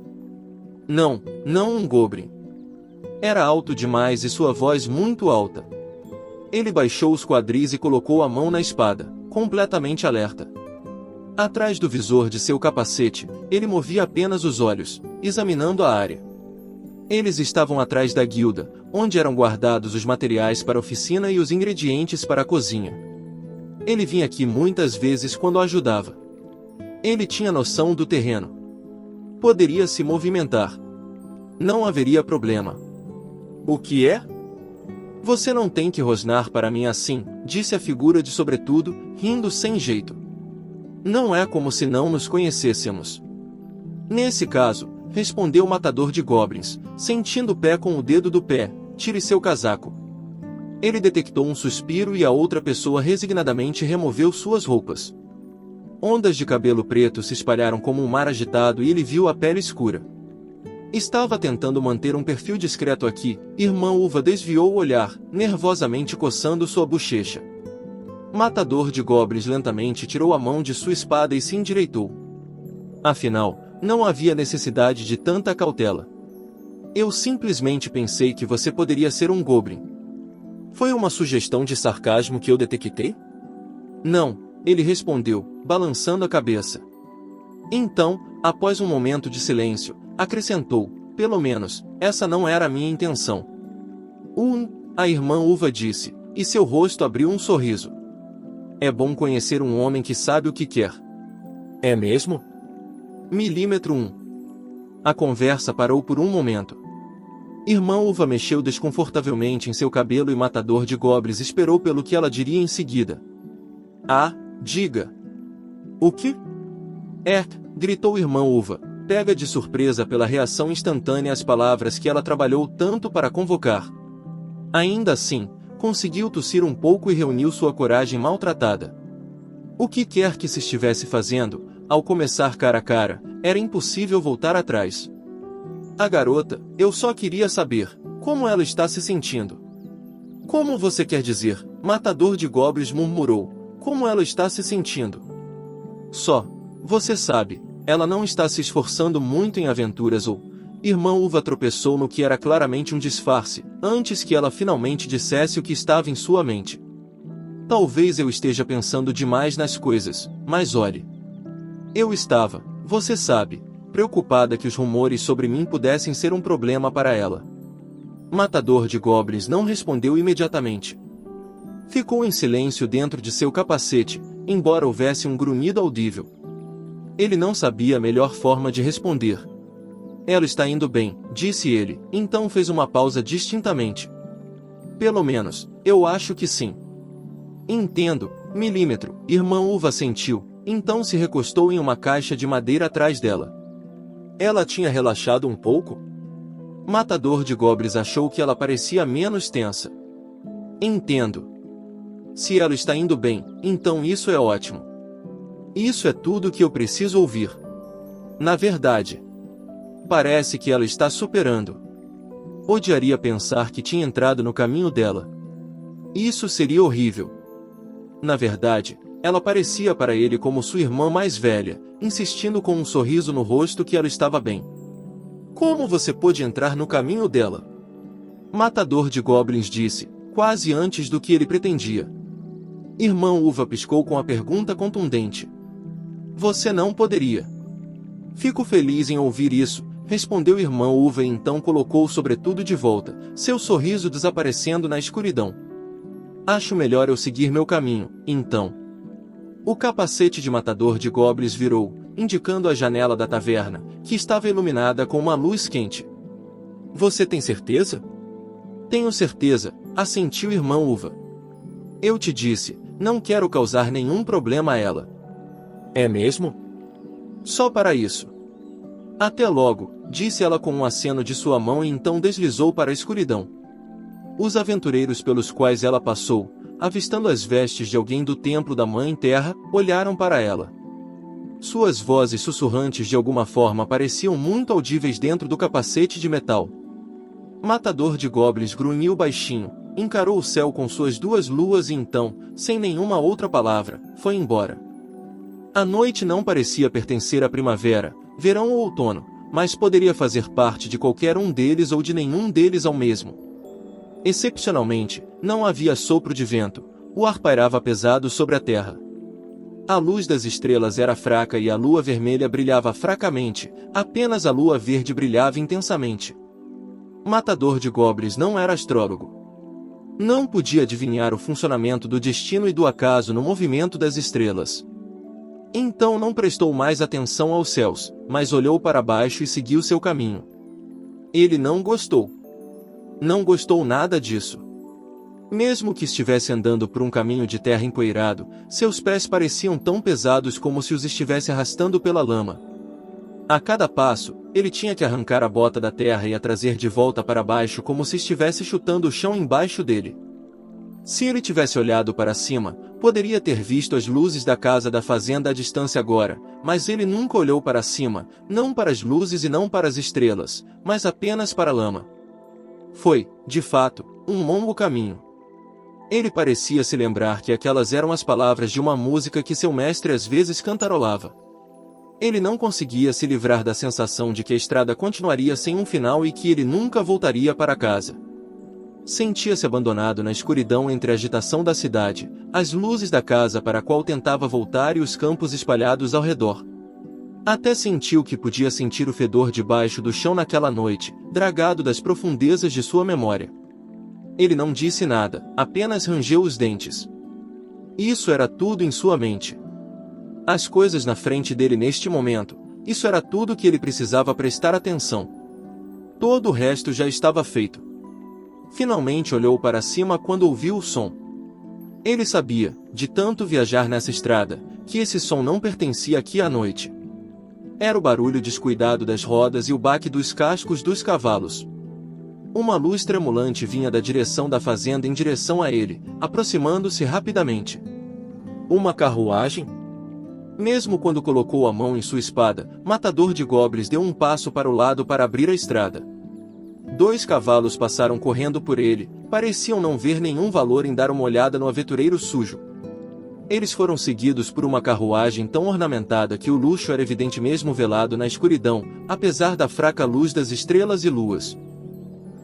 Não, não um goblin. Era alto demais e sua voz muito alta. Ele baixou os quadris e colocou a mão na espada, completamente alerta. Atrás do visor de seu capacete, ele movia apenas os olhos, examinando a área. Eles estavam atrás da guilda, onde eram guardados os materiais para a oficina e os ingredientes para a cozinha. Ele vinha aqui muitas vezes quando a ajudava. Ele tinha noção do terreno. Poderia se movimentar. Não haveria problema. O que é? Você não tem que rosnar para mim assim, disse a figura de sobretudo, rindo sem jeito. Não é como se não nos conhecêssemos. Nesse caso, respondeu o matador de goblins, sentindo o pé com o dedo do pé, tire seu casaco. Ele detectou um suspiro e a outra pessoa resignadamente removeu suas roupas. Ondas de cabelo preto se espalharam como um mar agitado e ele viu a pele escura. Estava tentando manter um perfil discreto aqui, Irmã Uva desviou o olhar, nervosamente coçando sua bochecha. Matador de goblins lentamente tirou a mão de sua espada e se endireitou. Afinal, não havia necessidade de tanta cautela. Eu simplesmente pensei que você poderia ser um goblin. Foi uma sugestão de sarcasmo que eu detectei? Não, ele respondeu, balançando a cabeça. Então, após um momento de silêncio, acrescentou, pelo menos, essa não era a minha intenção. A irmã Uva disse, e seu rosto abriu um sorriso. É bom conhecer um homem que sabe o que quer. É mesmo? Milímetro 1. A conversa parou por um momento. Irmã Uva mexeu desconfortavelmente em seu cabelo e Matador de Goblins esperou pelo que ela diria em seguida. Ah, diga. O que? Gritou Irmã Uva, pega de surpresa pela reação instantânea às palavras que ela trabalhou tanto para convocar. Ainda assim, Conseguiu tossir um pouco e reuniu sua coragem maltratada. O que quer que se estivesse fazendo, ao começar cara a cara, era impossível voltar atrás. A garota, eu só queria saber, como ela está se sentindo. Como você quer dizer? Matador de goblins murmurou. Como ela está se sentindo? Só, você sabe, ela não está se esforçando muito em aventuras ou... Irmã Uva tropeçou no que era claramente um disfarce, antes que ela finalmente dissesse o que estava em sua mente. Talvez eu esteja pensando demais nas coisas, mas olhe. Eu estava, você sabe, preocupada que os rumores sobre mim pudessem ser um problema para ela. Matador de goblins não respondeu imediatamente. Ficou em silêncio dentro de seu capacete, embora houvesse um grunhido audível. Ele não sabia a melhor forma de responder. Ela está indo bem, disse ele, então fez uma pausa distintamente. Pelo menos, eu acho que sim. Entendo, milímetro, irmã Uva assentiu, então se recostou em uma caixa de madeira atrás dela. Ela tinha relaxado um pouco? Matador de goblins achou que ela parecia menos tensa. Entendo. Se ela está indo bem, então isso é ótimo. Isso é tudo que eu preciso ouvir. Na verdade, parece que ela está superando. Odiaria pensar que tinha entrado no caminho dela. Isso seria horrível. Na verdade, ela parecia para ele como sua irmã mais velha, insistindo com um sorriso no rosto que ela estava bem. Como você pôde entrar no caminho dela? Matador de goblins disse, quase antes do que ele pretendia. Irmã Uva piscou com a pergunta contundente. Você não poderia. Fico feliz em ouvir isso, respondeu irmã Uva e então colocou o sobretudo de volta, seu sorriso desaparecendo na escuridão. Acho melhor eu seguir meu caminho, então. O capacete de matador de goblins virou, indicando a janela da taverna, que estava iluminada com uma luz quente. Você tem certeza? Tenho certeza, assentiu irmã Uva. Eu te disse, não quero causar nenhum problema a ela. É mesmo? Só para isso. Até logo, disse ela com um aceno de sua mão e então deslizou para a escuridão. Os aventureiros pelos quais ela passou, avistando as vestes de alguém do templo da Mãe Terra, olharam para ela. Suas vozes sussurrantes de alguma forma pareciam muito audíveis dentro do capacete de metal. Matador de goblins grunhiu baixinho, encarou o céu com suas duas luas e então, sem nenhuma outra palavra, foi embora. A noite não parecia pertencer à primavera, verão ou outono, mas poderia fazer parte de qualquer um deles ou de nenhum deles ao mesmo. Excepcionalmente, não havia sopro de vento, o ar pairava pesado sobre a terra. A luz das estrelas era fraca e a lua vermelha brilhava fracamente, apenas a lua verde brilhava intensamente. Matador de goblins não era astrólogo. Não podia adivinhar o funcionamento do destino e do acaso no movimento das estrelas. Então não prestou mais atenção aos céus, mas olhou para baixo e seguiu seu caminho. Ele não gostou. Não gostou nada disso. Mesmo que estivesse andando por um caminho de terra empoeirado, seus pés pareciam tão pesados como se os estivesse arrastando pela lama. A cada passo, ele tinha que arrancar a bota da terra e a trazer de volta para baixo como se estivesse chutando o chão embaixo dele. Se ele tivesse olhado para cima, poderia ter visto as luzes da casa da fazenda à distância agora, mas ele nunca olhou para cima, não para as luzes e não para as estrelas, mas apenas para a lama. Foi, de fato, um longo caminho. Ele parecia se lembrar que aquelas eram as palavras de uma música que seu mestre às vezes cantarolava. Ele não conseguia se livrar da sensação de que a estrada continuaria sem um final e que ele nunca voltaria para casa. Sentia-se abandonado na escuridão entre a agitação da cidade, as luzes da casa para a qual tentava voltar e os campos espalhados ao redor. Até sentiu que podia sentir o fedor debaixo do chão naquela noite, dragado das profundezas de sua memória. Ele não disse nada, apenas rangeu os dentes. Isso era tudo em sua mente. As coisas na frente dele neste momento, isso era tudo que ele precisava prestar atenção. Todo o resto já estava feito. Finalmente olhou para cima quando ouviu o som. Ele sabia, de tanto viajar nessa estrada, que esse som não pertencia aqui à noite. Era o barulho descuidado das rodas e o baque dos cascos dos cavalos. Uma luz tremulante vinha da direção da fazenda em direção a ele, aproximando-se rapidamente. Uma carruagem? Mesmo quando colocou a mão em sua espada, Matador de Goblins deu um passo para o lado para abrir a estrada. 2 cavalos passaram correndo por ele, pareciam não ver nenhum valor em dar uma olhada no aventureiro sujo. Eles foram seguidos por uma carruagem tão ornamentada que o luxo era evidente mesmo velado na escuridão, apesar da fraca luz das estrelas e luas.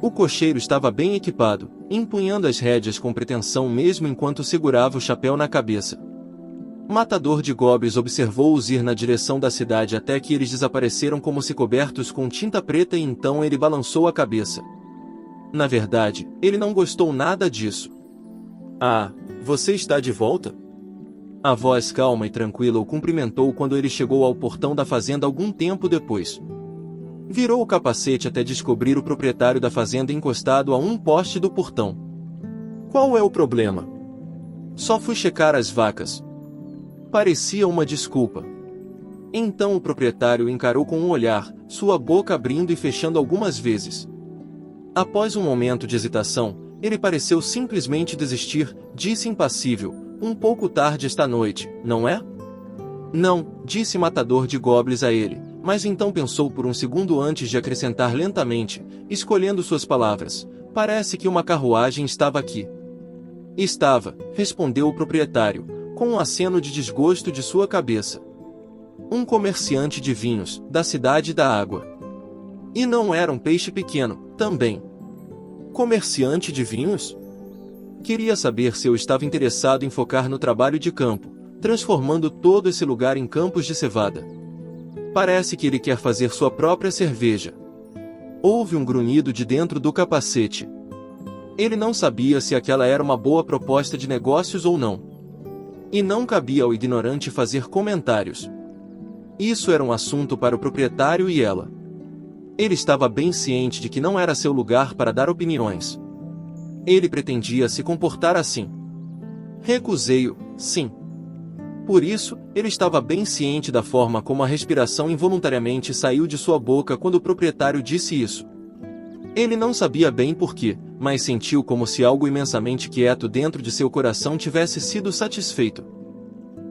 O cocheiro estava bem equipado, empunhando as rédeas com pretensão mesmo enquanto segurava o chapéu na cabeça. Matador de Goblins observou-os ir na direção da cidade até que eles desapareceram como se cobertos com tinta preta e então ele balançou a cabeça. Na verdade, ele não gostou nada disso. Ah, você está de volta? A voz calma e tranquila o cumprimentou quando ele chegou ao portão da fazenda algum tempo depois. Virou o capacete até descobrir o proprietário da fazenda encostado a um poste do portão. Qual é o problema? Só fui checar as vacas. Parecia uma desculpa. Então o proprietário o encarou com um olhar, sua boca abrindo e fechando algumas vezes. Após um momento de hesitação, ele pareceu simplesmente desistir, disse impassível, um pouco tarde esta noite, não é? Não, disse Matador de Goblins a ele, mas então pensou por um segundo antes de acrescentar lentamente, escolhendo suas palavras, parece que uma carruagem estava aqui. Estava, respondeu o proprietário, com um aceno de desgosto de sua cabeça. Um comerciante de vinhos, da cidade da água. E não era um peixe pequeno, também. Comerciante de vinhos? Queria saber se eu estava interessado em focar no trabalho de campo, transformando todo esse lugar em campos de cevada. Parece que ele quer fazer sua própria cerveja. Houve um grunhido de dentro do capacete. Ele não sabia se aquela era uma boa proposta de negócios ou não. E não cabia ao ignorante fazer comentários. Isso era um assunto para o proprietário e ela. Ele estava bem ciente de que não era seu lugar para dar opiniões. Ele pretendia se comportar assim. Recusei-o, sim. Por isso, ele estava bem ciente da forma como a respiração involuntariamente saiu de sua boca quando o proprietário disse isso. Ele não sabia bem porquê, mas sentiu como se algo imensamente quieto dentro de seu coração tivesse sido satisfeito.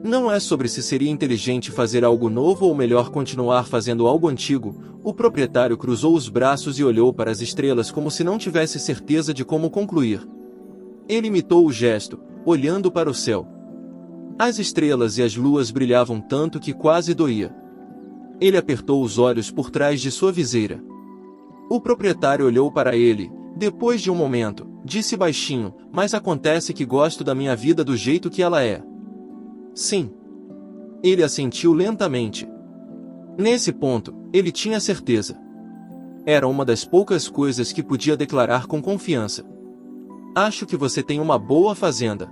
Não é sobre se seria inteligente fazer algo novo ou melhor continuar fazendo algo antigo. O proprietário cruzou os braços e olhou para as estrelas como se não tivesse certeza de como concluir. Ele imitou o gesto, olhando para o céu. As estrelas e as luas brilhavam tanto que quase doía. Ele apertou os olhos por trás de sua viseira. O proprietário olhou para ele. Depois de um momento, disse baixinho, mas acontece que gosto da minha vida do jeito que ela é. Sim. Ele assentiu lentamente. Nesse ponto, ele tinha certeza. Era uma das poucas coisas que podia declarar com confiança. Acho que você tem uma boa fazenda.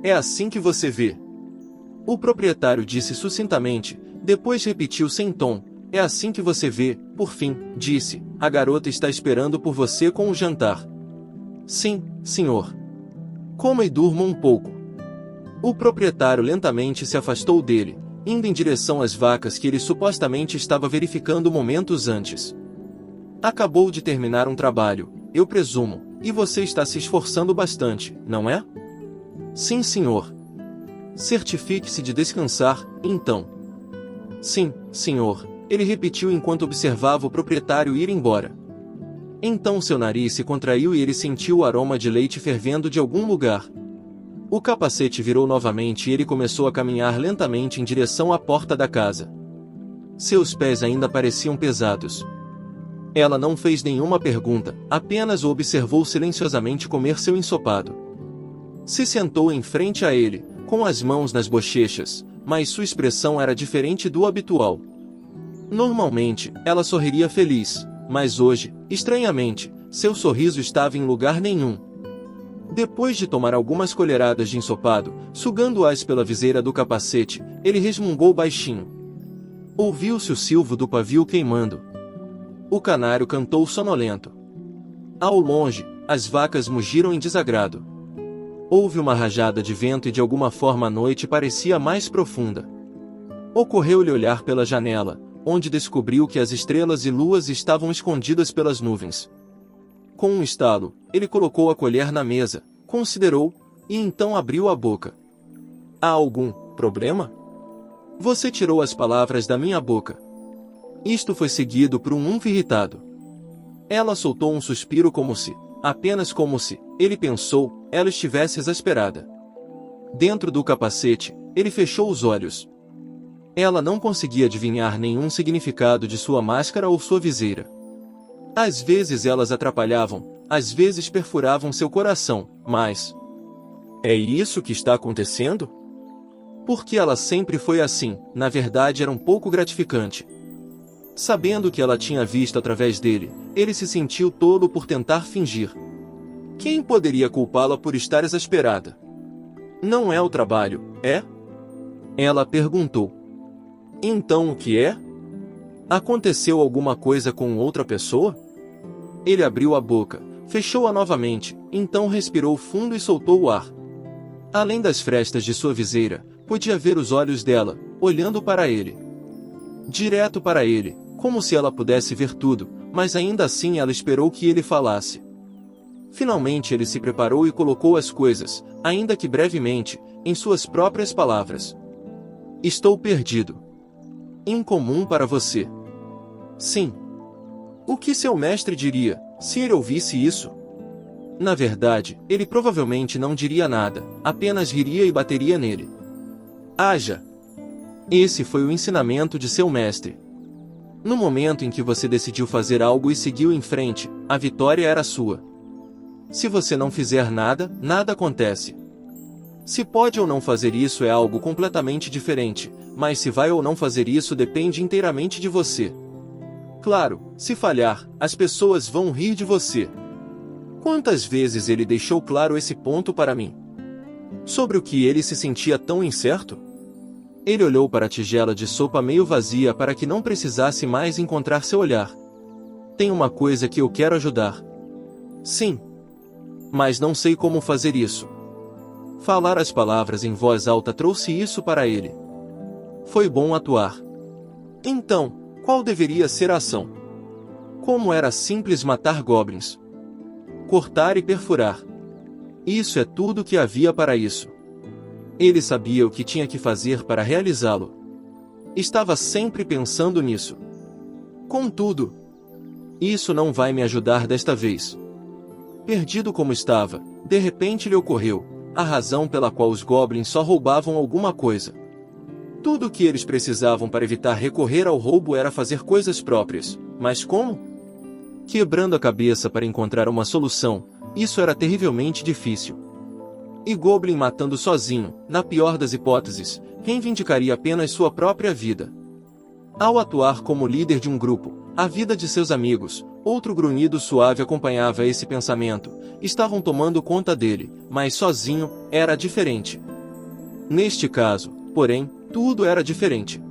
É assim que você vê. O proprietário disse sucintamente, depois repetiu sem tom. É assim que você vê, por fim, disse, a garota está esperando por você com o jantar. Sim, senhor. Coma e durma um pouco. O proprietário lentamente se afastou dele, indo em direção às vacas que ele supostamente estava verificando momentos antes. Acabou de terminar um trabalho, eu presumo, e você está se esforçando bastante, não é? Sim, senhor. Certifique-se de descansar, então. Sim, senhor. Ele repetiu enquanto observava o proprietário ir embora. Então seu nariz se contraiu e ele sentiu o aroma de leite fervendo de algum lugar. O capacete virou novamente e ele começou a caminhar lentamente em direção à porta da casa. Seus pés ainda pareciam pesados. Ela não fez nenhuma pergunta, apenas o observou silenciosamente comer seu ensopado. Se sentou em frente a ele, com as mãos nas bochechas, mas sua expressão era diferente do habitual. Normalmente, ela sorriria feliz, mas hoje, estranhamente, seu sorriso estava em lugar nenhum. Depois de tomar algumas colheradas de ensopado, sugando-as pela viseira do capacete, ele resmungou baixinho. Ouviu-se o silvo do pavio queimando. O canário cantou sonolento. Ao longe, as vacas mugiram em desagrado. Houve uma rajada de vento e de alguma forma a noite parecia mais profunda. Ocorreu-lhe olhar pela janela, onde descobriu que as estrelas e luas estavam escondidas pelas nuvens. Com um estalo, ele colocou a colher na mesa, considerou, e então abriu a boca. Há algum problema? Você tirou as palavras da minha boca. Isto foi seguido por um irritado. Ela soltou um suspiro apenas como se, ele pensou, ela estivesse exasperada. Dentro do capacete, ele fechou os olhos. Ela não conseguia adivinhar nenhum significado de sua máscara ou sua viseira. Às vezes elas atrapalhavam, às vezes perfuravam seu coração, mas... É isso que está acontecendo? Porque ela sempre foi assim, na verdade era um pouco gratificante. Sabendo que ela tinha visto através dele, ele se sentiu tolo por tentar fingir. Quem poderia culpá-la por estar exasperada? Não é o trabalho, é? Ela perguntou. Então o que é? Aconteceu alguma coisa com outra pessoa? Ele abriu a boca, fechou-a novamente, então respirou fundo e soltou o ar. Além das frestas de sua viseira, podia ver os olhos dela, olhando para ele. Direto para ele, como se ela pudesse ver tudo, mas ainda assim ela esperou que ele falasse. Finalmente ele se preparou e colocou as coisas, ainda que brevemente, em suas próprias palavras. Estou perdido. Incomum para você. Sim. O que seu mestre diria, se ele ouvisse isso? Na verdade, ele provavelmente não diria nada, apenas riria e bateria nele. Haja! Esse foi o ensinamento de seu mestre. No momento em que você decidiu fazer algo e seguiu em frente, a vitória era sua. Se você não fizer nada, nada acontece. Se pode ou não fazer isso é algo completamente diferente, mas se vai ou não fazer isso depende inteiramente de você. Claro, se falhar, as pessoas vão rir de você. Quantas vezes ele deixou claro esse ponto para mim? Sobre o que ele se sentia tão incerto? Ele olhou para a tigela de sopa meio vazia para que não precisasse mais encontrar seu olhar. Tem uma coisa que eu quero ajudar. Sim. Mas não sei como fazer isso. Falar as palavras em voz alta trouxe isso para ele. Foi bom atuar. Então, qual deveria ser a ação? Como era simples matar goblins? Cortar e perfurar. Isso é tudo que havia para isso. Ele sabia o que tinha que fazer para realizá-lo. Estava sempre pensando nisso. Contudo, isso não vai me ajudar desta vez. Perdido como estava, de repente lhe ocorreu a razão pela qual os goblins só roubavam alguma coisa. Tudo o que eles precisavam para evitar recorrer ao roubo era fazer coisas próprias. Mas como? Quebrando a cabeça para encontrar uma solução, isso era terrivelmente difícil. E Goblin matando sozinho, na pior das hipóteses, reivindicaria apenas sua própria vida. Ao atuar como líder de um grupo, a vida de seus amigos, outro grunhido suave acompanhava esse pensamento, estavam tomando conta dele, mas sozinho, era diferente. Neste caso, porém, tudo era diferente.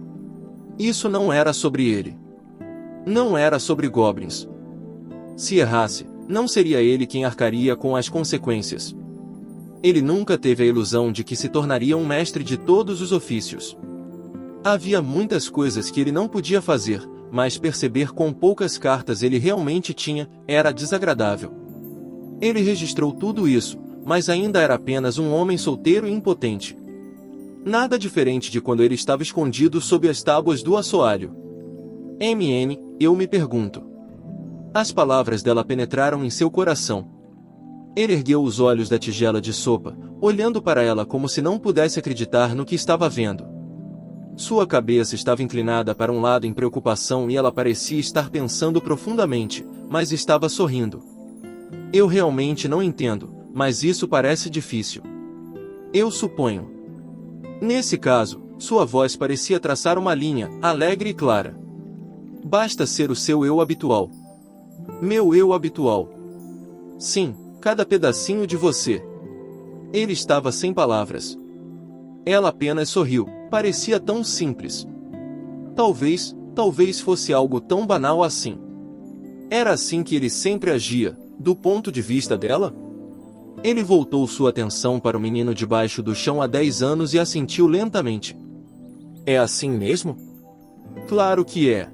Isso não era sobre ele. Não era sobre goblins. Se errasse, não seria ele quem arcaria com as consequências. Ele nunca teve a ilusão de que se tornaria um mestre de todos os ofícios. Havia muitas coisas que ele não podia fazer, mas perceber quão poucas cartas ele realmente tinha, era desagradável. Ele registrou tudo isso, mas ainda era apenas um homem solteiro e impotente. Nada diferente de quando ele estava escondido sob as tábuas do assoalho. MN, eu me pergunto. As palavras dela penetraram em seu coração. Ele ergueu os olhos da tigela de sopa, olhando para ela como se não pudesse acreditar no que estava vendo. Sua cabeça estava inclinada para um lado em preocupação e ela parecia estar pensando profundamente, mas estava sorrindo. Eu realmente não entendo, mas isso parece difícil. Eu suponho. Nesse caso, sua voz parecia traçar uma linha, alegre e clara. Basta ser o seu eu habitual. Meu eu habitual. Sim, cada pedacinho de você. Ele estava sem palavras. Ela apenas sorriu, parecia tão simples. Talvez fosse algo tão banal assim. Era assim que ele sempre agia, do ponto de vista dela? Ele voltou sua atenção para o menino debaixo do chão há 10 anos e assentiu lentamente. É assim mesmo? Claro que é.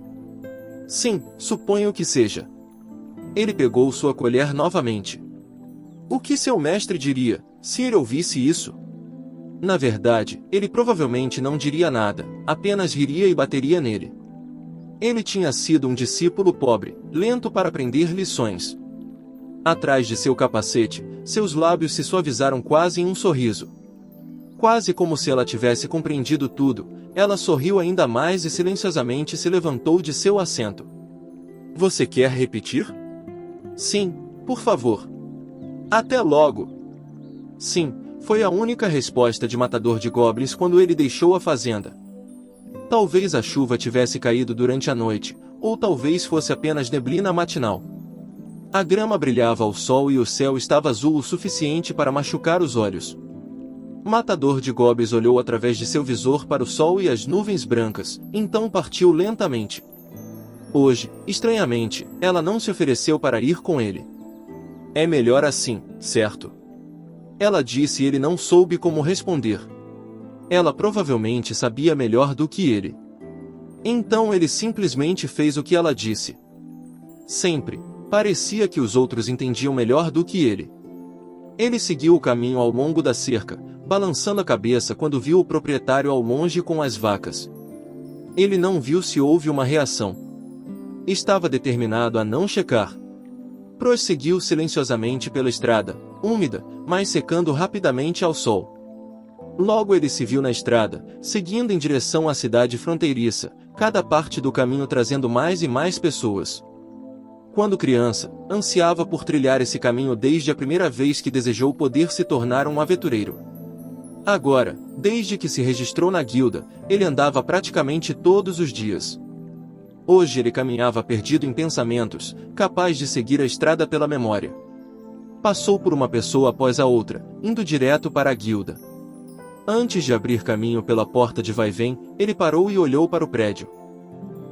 Sim, suponho que seja. Ele pegou sua colher novamente. O que seu mestre diria, se ele ouvisse isso? Na verdade, ele provavelmente não diria nada, apenas riria e bateria nele. Ele tinha sido um discípulo pobre, lento para aprender lições. Atrás de seu capacete, seus lábios se suavizaram quase em um sorriso. Quase como se ela tivesse compreendido tudo, ela sorriu ainda mais e silenciosamente se levantou de seu assento. Você quer repetir? Sim, por favor. Até logo. Sim, foi a única resposta de Matador de Goblins quando ele deixou a fazenda. Talvez a chuva tivesse caído durante a noite, ou talvez fosse apenas neblina matinal. A grama brilhava ao sol e o céu estava azul o suficiente para machucar os olhos. Matador de Goblins olhou através de seu visor para o sol e as nuvens brancas, então partiu lentamente. Hoje, estranhamente, ela não se ofereceu para ir com ele. É melhor assim, certo? Ela disse e ele não soube como responder. Ela provavelmente sabia melhor do que ele. Então ele simplesmente fez o que ela disse. Sempre, parecia que os outros entendiam melhor do que ele. Ele seguiu o caminho ao longo da cerca, balançando a cabeça quando viu o proprietário ao longe com as vacas. Ele não viu se houve uma reação. Estava determinado a não checar. Prosseguiu silenciosamente pela estrada, úmida, mas secando rapidamente ao sol. Logo ele se viu na estrada, seguindo em direção à cidade fronteiriça, cada parte do caminho trazendo mais e mais pessoas. Quando criança, ansiava por trilhar esse caminho desde a primeira vez que desejou poder se tornar um aventureiro. Agora, desde que se registrou na guilda, ele andava praticamente todos os dias. Hoje ele caminhava perdido em pensamentos, capaz de seguir a estrada pela memória. Passou por uma pessoa após a outra, indo direto para a guilda. Antes de abrir caminho pela porta de vai-vem, ele parou e olhou para o prédio.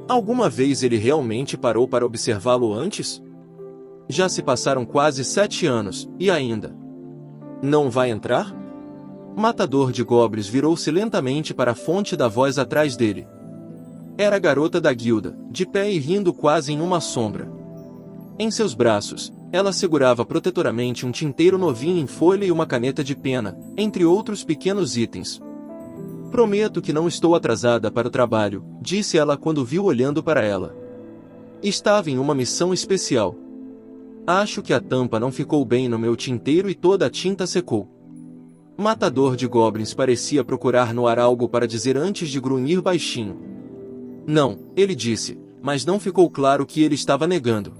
Alguma vez ele realmente parou para observá-lo antes? Já se passaram quase 7 anos, e ainda. Não vai entrar? Matador de Goblins virou-se lentamente para a fonte da voz atrás dele. Era a garota da guilda, de pé e rindo quase em uma sombra. Em seus braços, ela segurava protetoramente um tinteiro novinho em folha e uma caneta de pena, entre outros pequenos itens. Prometo que não estou atrasada para o trabalho, disse ela quando viu olhando para ela. Estava em uma missão especial. Acho que a tampa não ficou bem no meu tinteiro e toda a tinta secou. Matador de Goblins parecia procurar no ar algo para dizer antes de grunhir baixinho. Não, ele disse, mas não ficou claro que ele estava negando.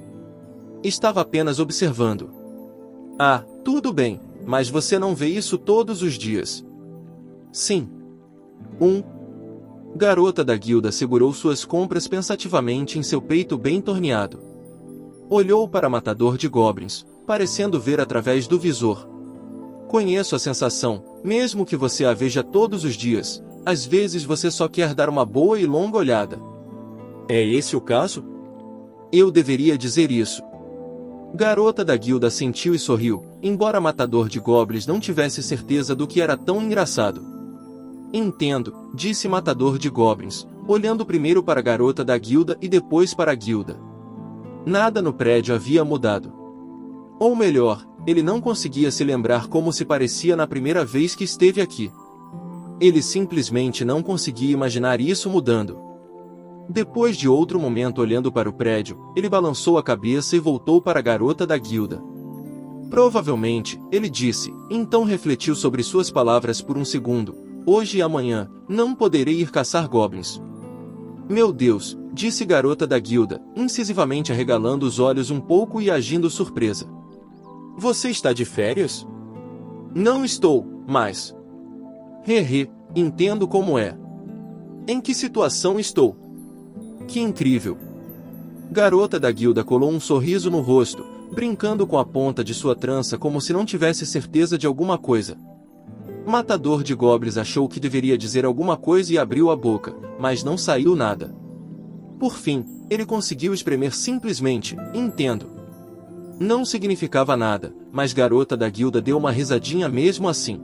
Estava apenas observando. Ah, tudo bem, mas você não vê isso todos os dias. Sim. Garota da guilda segurou suas compras pensativamente em seu peito bem torneado. Olhou para Matador de Goblins, parecendo ver através do visor. Conheço a sensação, mesmo que você a veja todos os dias, às vezes você só quer dar uma boa e longa olhada. É esse o caso? Eu deveria dizer isso. Garota da guilda sentiu e sorriu, embora Matador de Goblins não tivesse certeza do que era tão engraçado. Entendo, disse Matador de Goblins, olhando primeiro para a garota da guilda e depois para a guilda. Nada no prédio havia mudado. Ou melhor, ele não conseguia se lembrar como se parecia na primeira vez que esteve aqui. Ele simplesmente não conseguia imaginar isso mudando. Depois de outro momento olhando para o prédio, ele balançou a cabeça e voltou para a garota da guilda. Provavelmente, ele disse, então refletiu sobre suas palavras por um segundo. Hoje e amanhã, não poderei ir caçar goblins. Meu Deus, disse garota da guilda, incisivamente arregalando os olhos um pouco e agindo surpresa. Você está de férias? Não estou, mas... entendo como é. Em que situação estou? Que incrível! Garota da guilda colou um sorriso no rosto, brincando com a ponta de sua trança como se não tivesse certeza de alguma coisa. Matador de Goblins achou que deveria dizer alguma coisa e abriu a boca, mas não saiu nada. Por fim, ele conseguiu espremer simplesmente, entendo. Não significava nada, mas garota da guilda deu uma risadinha mesmo assim.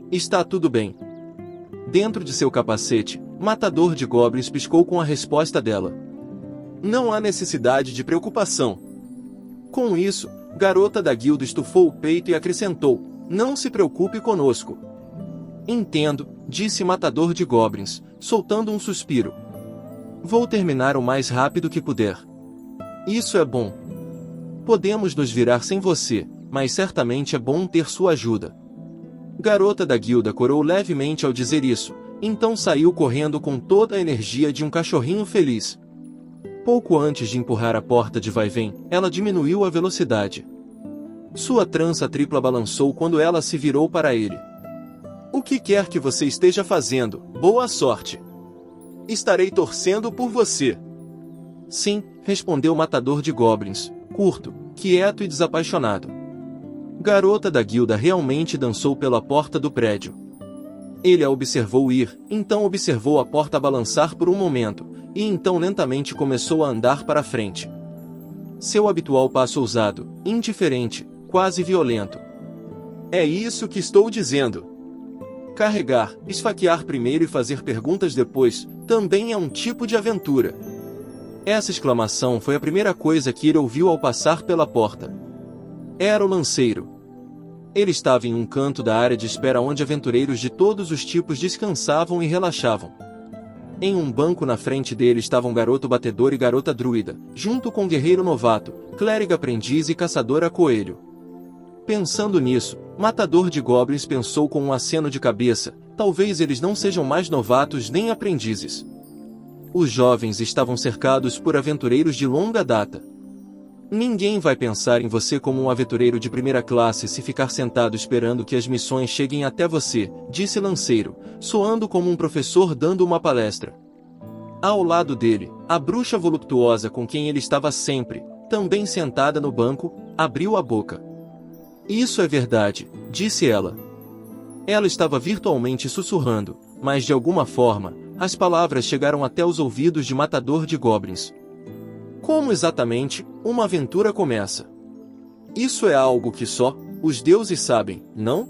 Está tudo bem. Dentro de seu capacete, Matador de Goblins piscou com a resposta dela. Não há necessidade de preocupação. Com isso, Garota da Guilda estufou o peito e acrescentou: "Não se preocupe conosco." "Entendo", disse Matador de Goblins, soltando um suspiro. "Vou terminar o mais rápido que puder." "Isso é bom. Podemos nos virar sem você, mas certamente é bom ter sua ajuda." Garota da Guilda corou levemente ao dizer isso, então saiu correndo com toda a energia de um cachorrinho feliz. Pouco antes de empurrar a porta de vai-vem, ela diminuiu a velocidade. Sua trança tripla balançou quando ela se virou para ele. "O que quer que você esteja fazendo, boa sorte. Estarei torcendo por você." "Sim", respondeu o Matador de Goblins, curto, quieto e desapaixonado. Garota da Guilda realmente dançou pela porta do prédio. Ele a observou ir, então observou a porta balançar por um momento, e então lentamente começou a andar para frente. Seu habitual passo ousado, indiferente, quase violento. "É isso que estou dizendo. Carregar, esfaquear primeiro e fazer perguntas depois, também é um tipo de aventura." Essa exclamação foi a primeira coisa que ele ouviu ao passar pela porta. Era o lanceiro. Ele estava em um canto da área de espera onde aventureiros de todos os tipos descansavam e relaxavam. Em um banco na frente dele estavam garoto batedor e garota druida, junto com guerreiro novato, clérigo aprendiz e caçadora coelho. Pensando nisso, Matador de Goblins pensou com um aceno de cabeça: talvez eles não sejam mais novatos nem aprendizes. Os jovens estavam cercados por aventureiros de longa data. "Ninguém vai pensar em você como um aventureiro de primeira classe se ficar sentado esperando que as missões cheguem até você", disse Lanceiro, soando como um professor dando uma palestra. Ao lado dele, a bruxa voluptuosa com quem ele estava sempre, também sentada no banco, abriu a boca. "Isso é verdade", disse ela. Ela estava virtualmente sussurrando, mas de alguma forma, as palavras chegaram até os ouvidos de Matador de Goblins. "Como exatamente uma aventura começa? Isso é algo que só os deuses sabem, não?"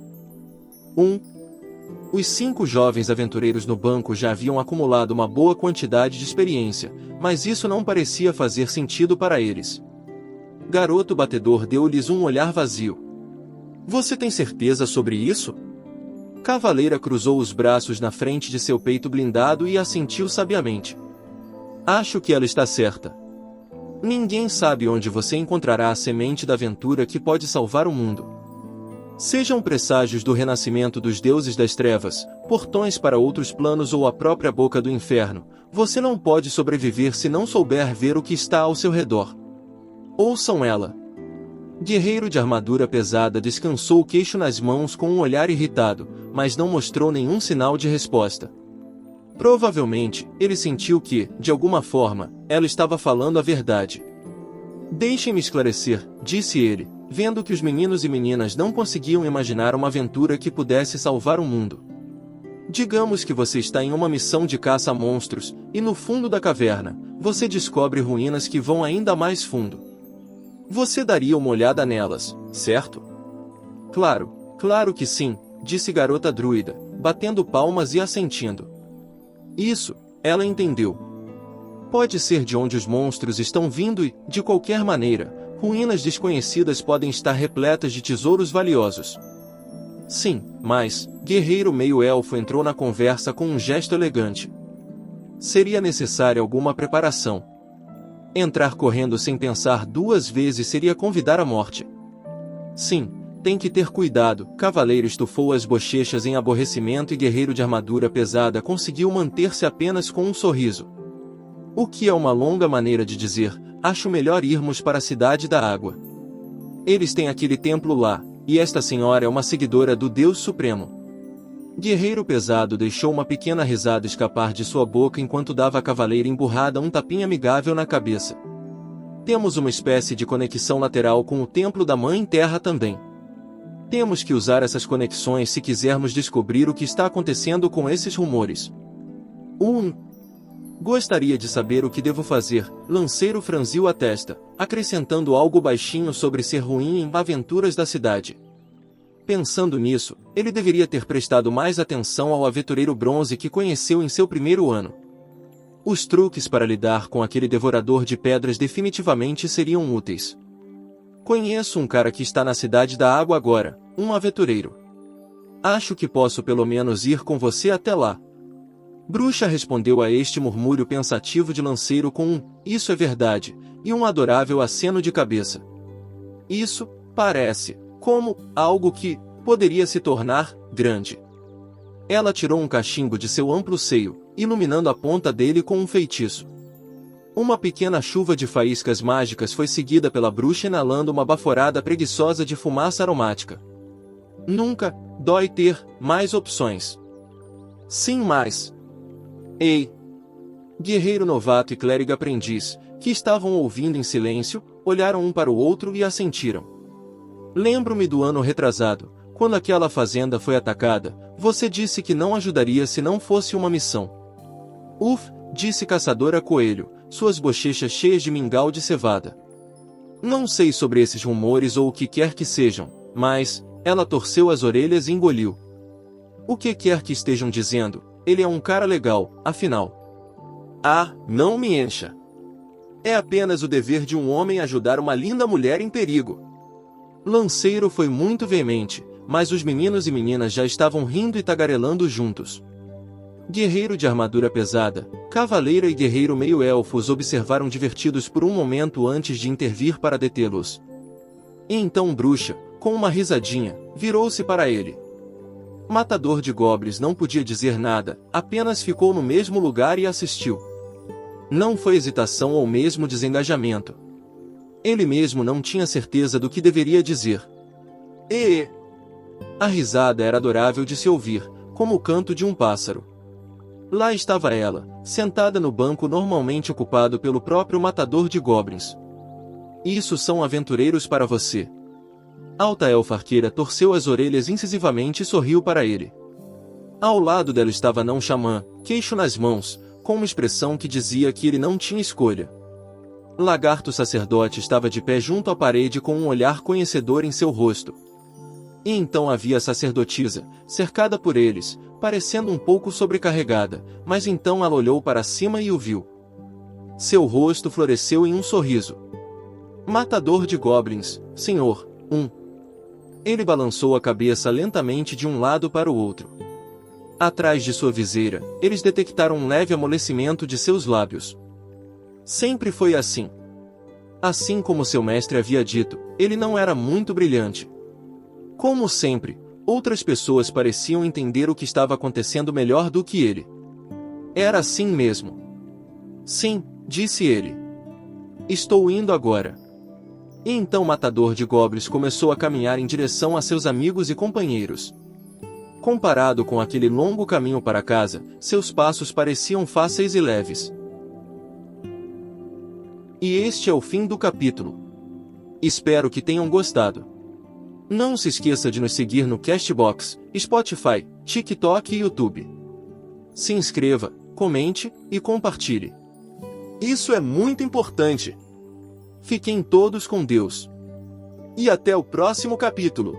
Os 5 jovens aventureiros no banco já haviam acumulado uma boa quantidade de experiência, mas isso não parecia fazer sentido para eles. Garoto batedor deu-lhes um olhar vazio. "Você tem certeza sobre isso?" Cavaleira cruzou os braços na frente de seu peito blindado e assentiu sabiamente. "Acho que ela está certa. Ninguém sabe onde você encontrará a semente da aventura que pode salvar o mundo. Sejam presságios do renascimento dos deuses das trevas, portões para outros planos ou a própria boca do inferno, você não pode sobreviver se não souber ver o que está ao seu redor. Ouçam ela." Guerreiro de armadura pesada descansou o queixo nas mãos com um olhar irritado, mas não mostrou nenhum sinal de resposta. Provavelmente, ele sentiu que, de alguma forma, ela estava falando a verdade. "Deixem-me esclarecer", disse ele, vendo que os meninos e meninas não conseguiam imaginar uma aventura que pudesse salvar o mundo. "Digamos que você está em uma missão de caça a monstros, e no fundo da caverna, você descobre ruínas que vão ainda mais fundo. Você daria uma olhada nelas, certo?" Claro que sim", disse Garota Druida, batendo palmas e assentindo. "Isso", ela entendeu. "Pode ser de onde os monstros estão vindo e, de qualquer maneira, ruínas desconhecidas podem estar repletas de tesouros valiosos." "Sim, mas", guerreiro meio-elfo entrou na conversa com um gesto elegante. "Seria necessária alguma preparação. Entrar correndo sem pensar 2 vezes seria convidar a morte." "Sim, tem que ter cuidado." Cavaleiro estufou as bochechas em aborrecimento e guerreiro de armadura pesada conseguiu manter-se apenas com um sorriso. "O que é uma longa maneira de dizer, acho melhor irmos para a Cidade da Água. Eles têm aquele templo lá, e esta senhora é uma seguidora do Deus Supremo." Guerreiro pesado deixou uma pequena risada escapar de sua boca enquanto dava à cavaleira emburrada um tapinha amigável na cabeça. "Temos uma espécie de conexão lateral com o templo da Mãe Terra também. Temos que usar essas conexões se quisermos descobrir o que está acontecendo com esses rumores." Gostaria de saber o que devo fazer." Lanceiro franziu a testa, acrescentando algo baixinho sobre ser ruim em aventuras da cidade. Pensando nisso, ele deveria ter prestado mais atenção ao aventureiro bronze que conheceu em seu primeiro ano. Os truques para lidar com aquele devorador de pedras definitivamente seriam úteis. Conheço um cara que está na cidade da água agora, um aventureiro. Acho que posso pelo menos ir com você até lá. Bruxa respondeu a este murmúrio pensativo de Lanceiro com um "isso é verdade" e um adorável aceno de cabeça. Isso parece como algo que poderia se tornar grande. Ela tirou um cachimbo de seu amplo seio, iluminando a ponta dele com um feitiço. Uma pequena chuva de faíscas mágicas foi seguida pela bruxa inalando uma baforada preguiçosa de fumaça aromática. Nunca dói ter mais opções. Sim, mais. Ei! Guerreiro novato e clérigo aprendiz, que estavam ouvindo em silêncio, olharam um para o outro e assentiram. Lembro-me do ano retrasado, quando aquela fazenda foi atacada, você disse que não ajudaria se não fosse uma missão. Uf, disse Caçadora Coelho, suas bochechas cheias de mingau de cevada. Não sei sobre esses rumores ou o que quer que sejam, mas... Ela torceu as orelhas e engoliu. O que quer que estejam dizendo, ele é um cara legal, afinal. Ah, não me encha. É apenas o dever de um homem ajudar uma linda mulher em perigo. Lanceiro foi muito veemente, mas os meninos e meninas já estavam rindo e tagarelando juntos. Guerreiro de armadura pesada, cavaleira e guerreiro meio-elfo os observaram divertidos por um momento antes de intervir para detê-los. E então Bruxa, com uma risadinha, virou-se para ele. Matador de Goblins não podia dizer nada, apenas ficou no mesmo lugar e assistiu. Não foi hesitação ou mesmo desengajamento. Ele mesmo não tinha certeza do que deveria dizer. E a risada era adorável de se ouvir, como o canto de um pássaro. Lá estava ela, sentada no banco normalmente ocupado pelo próprio matador de goblins. Isso são aventureiros para você. Alta elfa arqueira torceu as orelhas incisivamente e sorriu para ele. Ao lado dela estava não xamã, queixo nas mãos, com uma expressão que dizia que ele não tinha escolha. Lagarto sacerdote estava de pé junto à parede com um olhar conhecedor em seu rosto. E então havia a sacerdotisa, cercada por eles, parecendo um pouco sobrecarregada, mas então ela olhou para cima e o viu. Seu rosto floresceu em um sorriso. Matador de goblins, senhor, Ele balançou a cabeça lentamente de um lado para o outro. Atrás de sua viseira, eles detectaram um leve amolecimento de seus lábios. Sempre foi assim. Assim como seu mestre havia dito, ele não era muito brilhante. Como sempre, outras pessoas pareciam entender o que estava acontecendo melhor do que ele. Era assim mesmo. Sim, disse ele. Estou indo agora. E então o matador de goblins começou a caminhar em direção a seus amigos e companheiros. Comparado com aquele longo caminho para casa, seus passos pareciam fáceis e leves. E este é o fim do capítulo. Espero que tenham gostado. Não se esqueça de nos seguir no Castbox, Spotify, TikTok e YouTube. Se inscreva, comente e compartilhe. Isso é muito importante. Fiquem todos com Deus. E até o próximo capítulo.